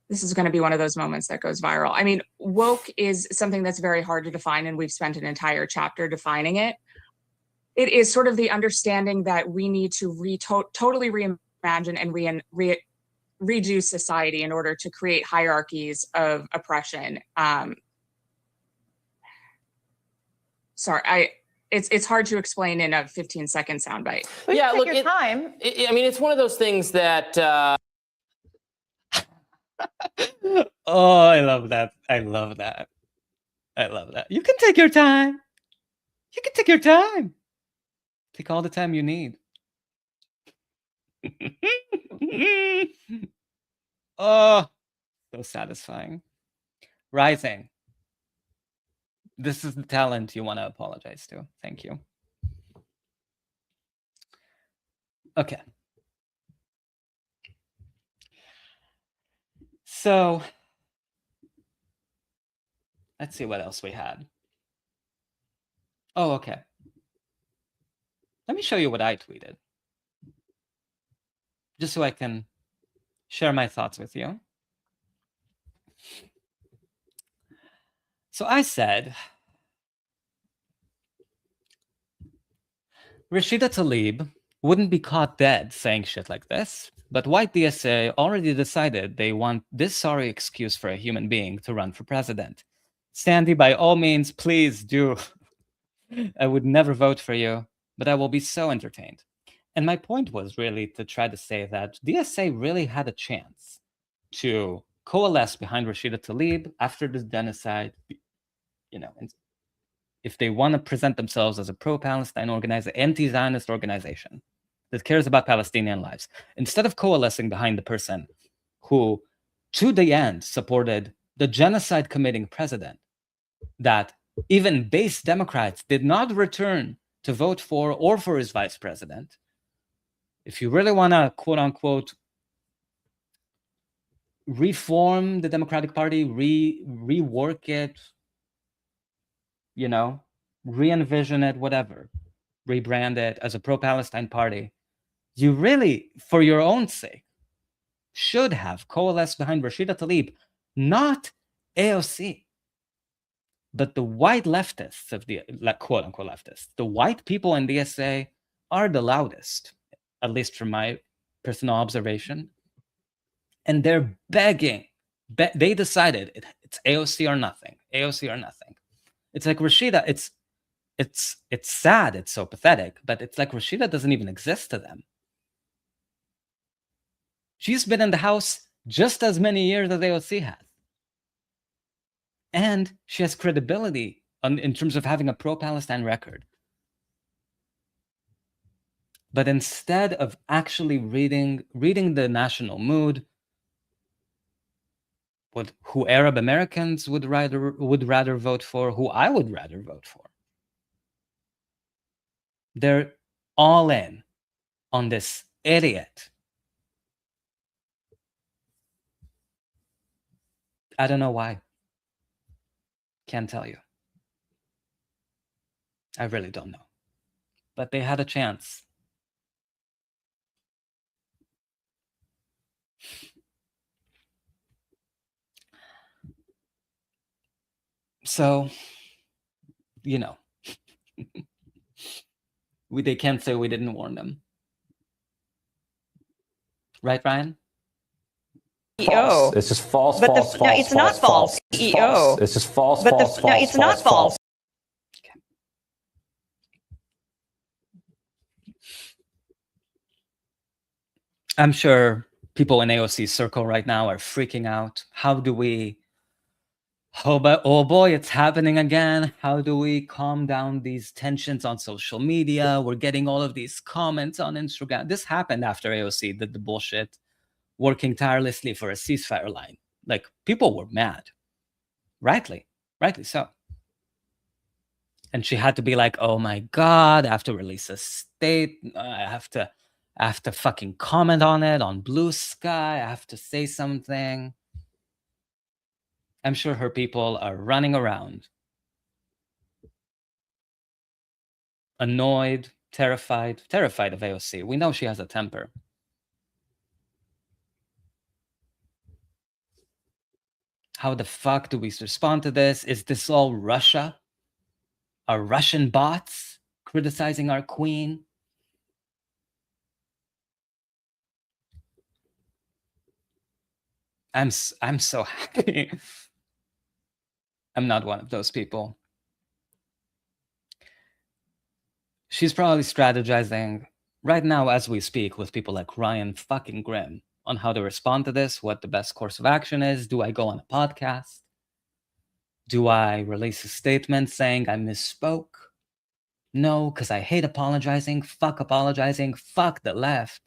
this is going to be one of those moments that goes viral. I mean, woke is something that's very hard to define, and we've spent an entire chapter defining it. It is sort of the understanding that we need to totally reimagine and redo society in order to create hierarchies of oppression. Sorry, it's hard to explain in a 15-second soundbite. Yeah, look, your time. I mean, it's one of those things that. Oh, I love that. I love that. I love that. You can take your time. You can take your time. Take all the time you need. Oh, so satisfying. Rising. This is the talent you want to apologize to. Thank you. Okay. So, let's see what else we had. Oh, okay. Let me show you what I tweeted, just so I can share my thoughts with you. So I said, Rashida Tlaib wouldn't be caught dead saying shit like this, but white DSA already decided they want this sorry excuse for a human being to run for president. Sandy, by all means, please do. I would never vote for you, but I will be so entertained. And my point was really to try to say that DSA really had a chance to coalesce behind Rashida Tlaib after this genocide, you know, and if they want to present themselves as a pro-Palestine anti-Zionist organization that cares about Palestinian lives, instead of coalescing behind the person who, to the end, supported the genocide committing president that even base Democrats did not return to vote for or for his vice president. If you really want to, quote unquote, reform the Democratic Party, rework it, you know, re-envision it, whatever, rebrand it as a pro-Palestine party, you really, for your own sake, should have coalesced behind Rashida Tlaib, not AOC, but the white leftists of the, like, quote-unquote leftists. The white people in the DSA are the loudest, at least from my personal observation. And they're begging. They decided it's AOC or nothing. AOC or nothing. It's like Rashida, it's sad, it's so pathetic, but it's like Rashida doesn't even exist to them. She's been in the House just as many years as AOC has. And she has credibility in terms of having a pro-Palestine record. But instead of actually reading the national mood, who Arab Americans would rather vote for, who I would rather vote for, they're all in on this idiot. I don't know why. Can't tell you. I really don't know. But they had a chance. So, you know, they can't say we didn't warn them. Right, Ryan? False. It's just false, but false, the, false. No, it's false, not false. false. CEO. It's just false, but false, the, false. No, it's not false. I'm sure people in AOC's circle right now are freaking out. How do we... Oh boy, it's happening again. How do we calm down these tensions on social media? We're getting all of these comments on Instagram. This happened after AOC did the bullshit, working tirelessly for a ceasefire line. Like, people were mad. Rightly so. And she had to be like, oh my God, I have to release a state. I have to fucking comment on it on Blue Sky. I have to say something. I'm sure her people are running around, annoyed, terrified of AOC. We know she has a temper. How the fuck do we respond to this? Is this all Russia? Are Russian bots criticizing our queen? I'm so happy. I'm not one of those people. She's probably strategizing right now as we speak with people like Ryan fucking Grimm on how to respond to this, what the best course of action is. Do I go on a podcast? Do I release a statement saying I misspoke? No, because I hate apologizing. Fuck apologizing. Fuck the left.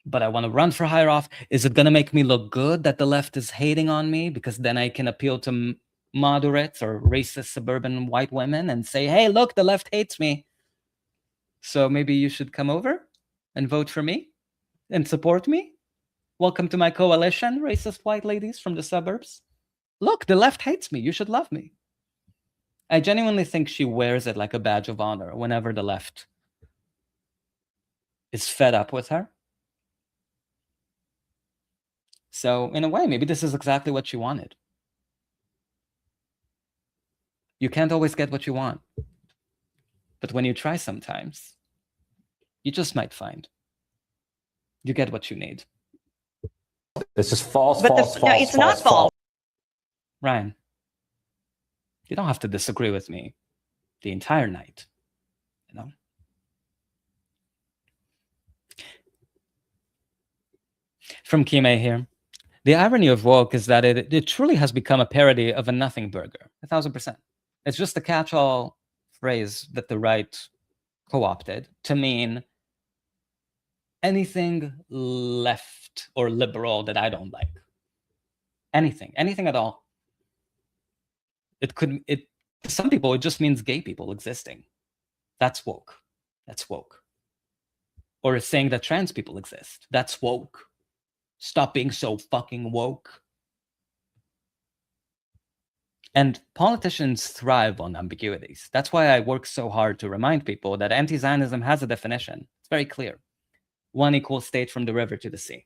But I want to run for higher off. Is it going to make me look good that the left is hating on me? Because then I can appeal to moderates or racist suburban white women and say, hey, look, the left hates me. So maybe you should come over and vote for me and support me. Welcome to my coalition, racist white ladies from the suburbs. Look, the left hates me. You should love me. I genuinely think she wears it like a badge of honor whenever the left is fed up with her. So in a way, maybe this is exactly what she wanted. You can't always get what you want. But when you try sometimes, you just might find you get what you need. This is false, false. It's not false. Ryan, you don't have to disagree with me the entire night, you know? From Kime here. The irony of woke is that it truly has become a parody of a nothing burger, 1000%. It's just a catch-all phrase that the right co-opted to mean anything left or liberal that I don't like. Anything at all. Some people, it just means gay people existing. That's woke. Or it's saying that trans people exist. That's woke. Stop being so fucking woke. And politicians thrive on ambiguities. That's why I work so hard to remind people that anti-Zionism has a definition. It's very clear. One equal state from the river to the sea.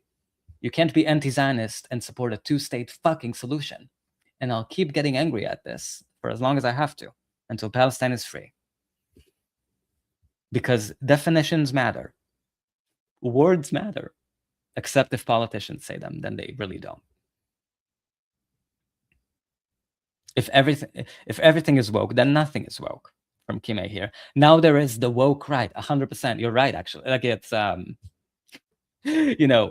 You can't be anti-Zionist and support a two-state fucking solution. And I'll keep getting angry at this for as long as I have to, until Palestine is free. Because definitions matter. Words matter. Except if politicians say them, then they really don't. If everything is woke, then nothing is woke. From Kime here. Now there is the woke right, 100%. You're right, actually. Like it's,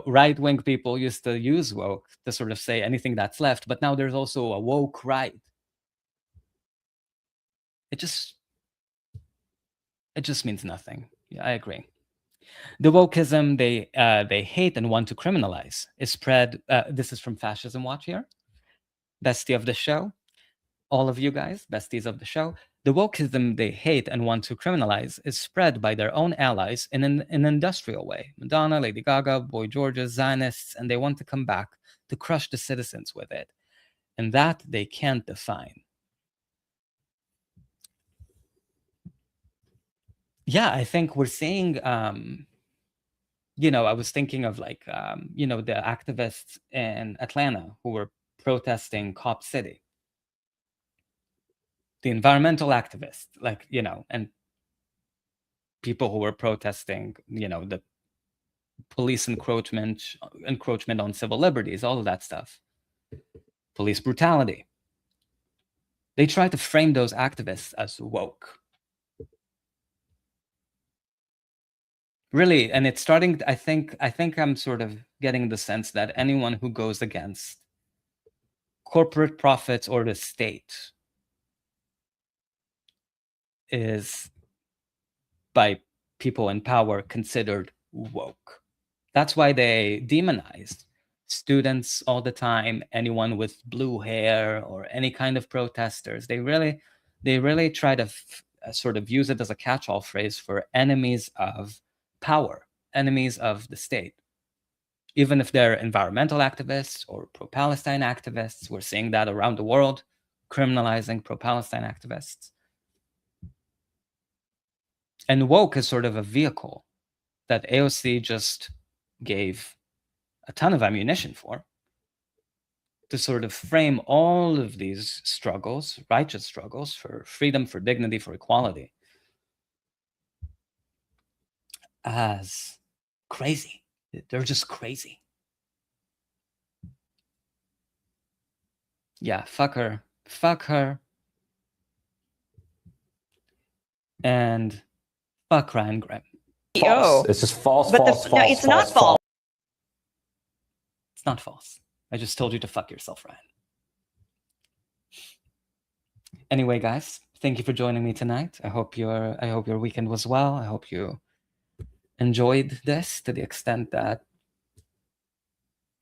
right-wing people used to use woke to sort of say anything that's left, but now there's also a woke right. It just means nothing. Yeah, I agree. The wokeism they hate and want to criminalize is spread. This is from Fascism Watch here, bestie of the show. All of you guys, besties of the show. The wokeism they hate and want to criminalize is spread by their own allies in an industrial way. Madonna, Lady Gaga, Boy Georgia, Zionists, and they want to come back to crush the citizens with it. And that they can't define. Yeah, I think we're seeing, I was thinking of like, the activists in Atlanta who were protesting Cop City. The environmental activists, and people who were protesting, the police encroachment on civil liberties, all of that stuff. Police brutality. They try to frame those activists as woke. Really, and it's starting. I think I'm sort of getting the sense that anyone who goes against corporate profits or the state is, by people in power, considered woke. That's why they demonize students all the time, anyone with blue hair or any kind of protesters. They really try to sort of use it as a catch-all phrase for enemies of power, enemies of the state. Even if they're environmental activists or pro-Palestine activists, we're seeing that around the world, criminalizing pro-Palestine activists. And woke is sort of a vehicle that AOC just gave a ton of ammunition for, to sort of frame all of these struggles, righteous struggles for freedom, for dignity, for equality, as crazy. They're just crazy. Yeah, fuck her. Fuck her. And fuck Ryan Grim. False. It's just false, false, false. No, it's not false. It's not false. I just told you to fuck yourself, Ryan. Anyway, guys, thank you for joining me tonight. I hope your weekend was well. I hope you enjoyed this to the extent that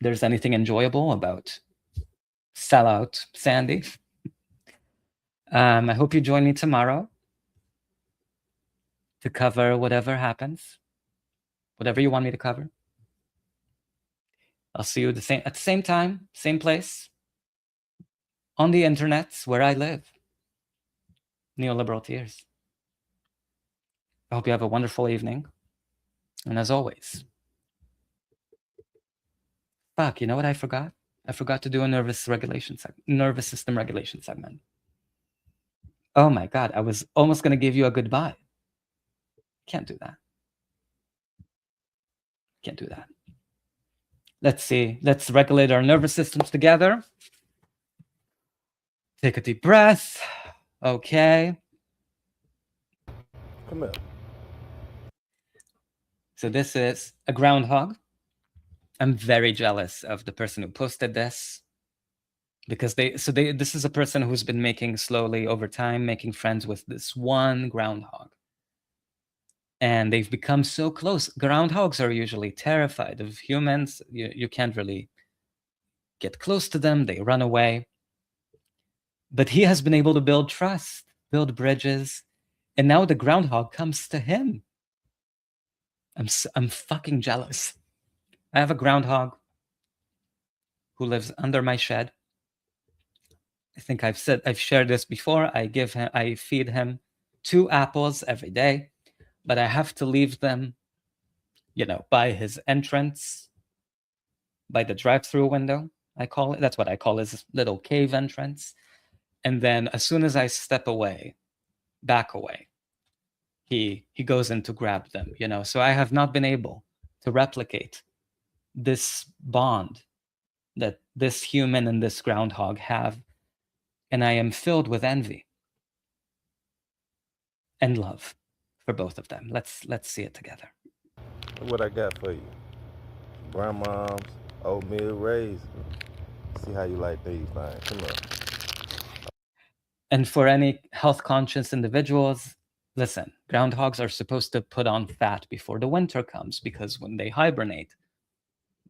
there's anything enjoyable about sellout Sandy. I hope you join me tomorrow to cover whatever happens, whatever you want me to cover. I'll see you at the same time, same place, on the internet where I live. Neoliberal Tears. I hope you have a wonderful evening. And as always, fuck, you know what I forgot? I forgot to do a nervous system regulation segment. Oh my God, I was almost going to give you a goodbye. Can't do that. Can't do that. Let's see. Let's regulate our nervous systems together. Take a deep breath. Okay. Come here. So this is a groundhog. I'm very jealous of the person who posted this, because this is a person who's been making slowly over time, making friends with this one groundhog. And they've become so close. Groundhogs are usually terrified of humans. You can't really get close to them. They run away. But he has been able to build trust, build bridges. And now the groundhog comes to him. I'm fucking jealous. I have a groundhog who lives under my shed. I think I've shared this before. I feed him 2 apples every day. But I have to leave them, by his entrance, by the drive-through window, I call it. That's what I call his little cave entrance. And then as soon as I step away, back away, he goes in to grab them, So I have not been able to replicate this bond that this human and this groundhog have. And I am filled with envy and love for both of them. Let's see it together. Look what I got for you. Grandma's oatmeal raisin. See how you like these things. Come on. And for any health-conscious individuals, listen, groundhogs are supposed to put on fat before the winter comes, because when they hibernate,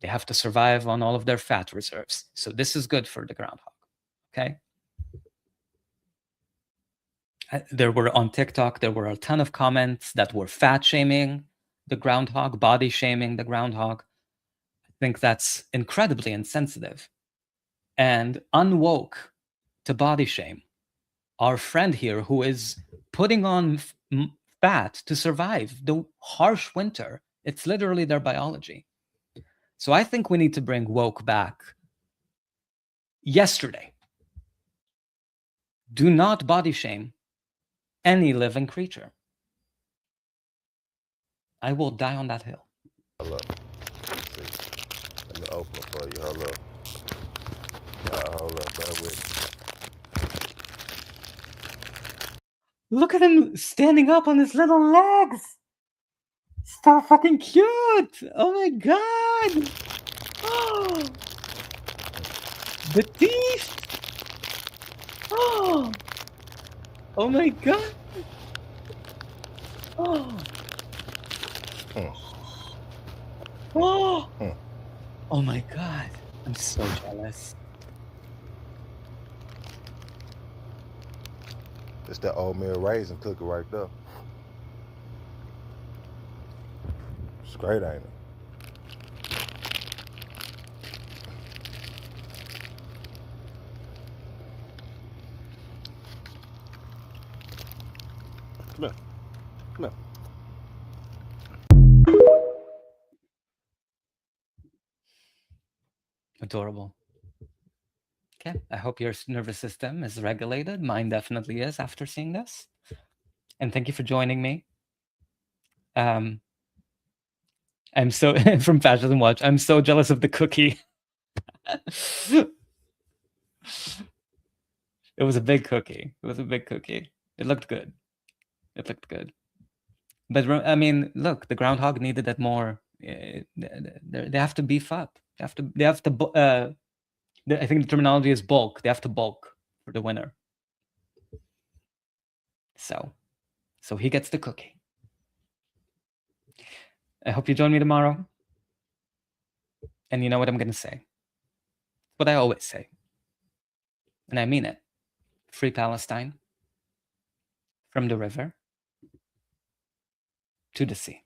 they have to survive on all of their fat reserves. So this is good for the groundhog, okay? On TikTok, there were a ton of comments that were fat shaming the groundhog, body shaming the groundhog. I think that's incredibly insensitive and unwoke to body shame our friend here, who is putting on fat to survive the harsh winter. It's literally their biology. So I think we need to bring woke back yesterday. Do not body shame any living creature. I will die on that hill. Hold up. Let me open it for you. Hold up. Hold up. Bear with me. Look at him standing up on his little legs. so fucking cute. Oh my god. Oh, the teeth. Oh, oh my god. Oh. Oh. Oh my god. I'm so jealous. It's that oatmeal raisin cookie right there. It's great, ain't it? Come here. Come here. Adorable. Okay, I hope your nervous system is regulated. Mine definitely is after seeing this. And thank you for joining me. I'm so from Fascism Watch. I'm so jealous of the cookie. It was a big cookie. It was a big cookie. It looked good. It looked good. But I mean, look, the groundhog needed that more. They have to beef up. They have to. I think the terminology is bulk. They have to bulk for the winner. So he gets the cookie. I hope you join me tomorrow. And you know what I'm going to say? What I always say. And I mean it. Free Palestine. From the river to the sea.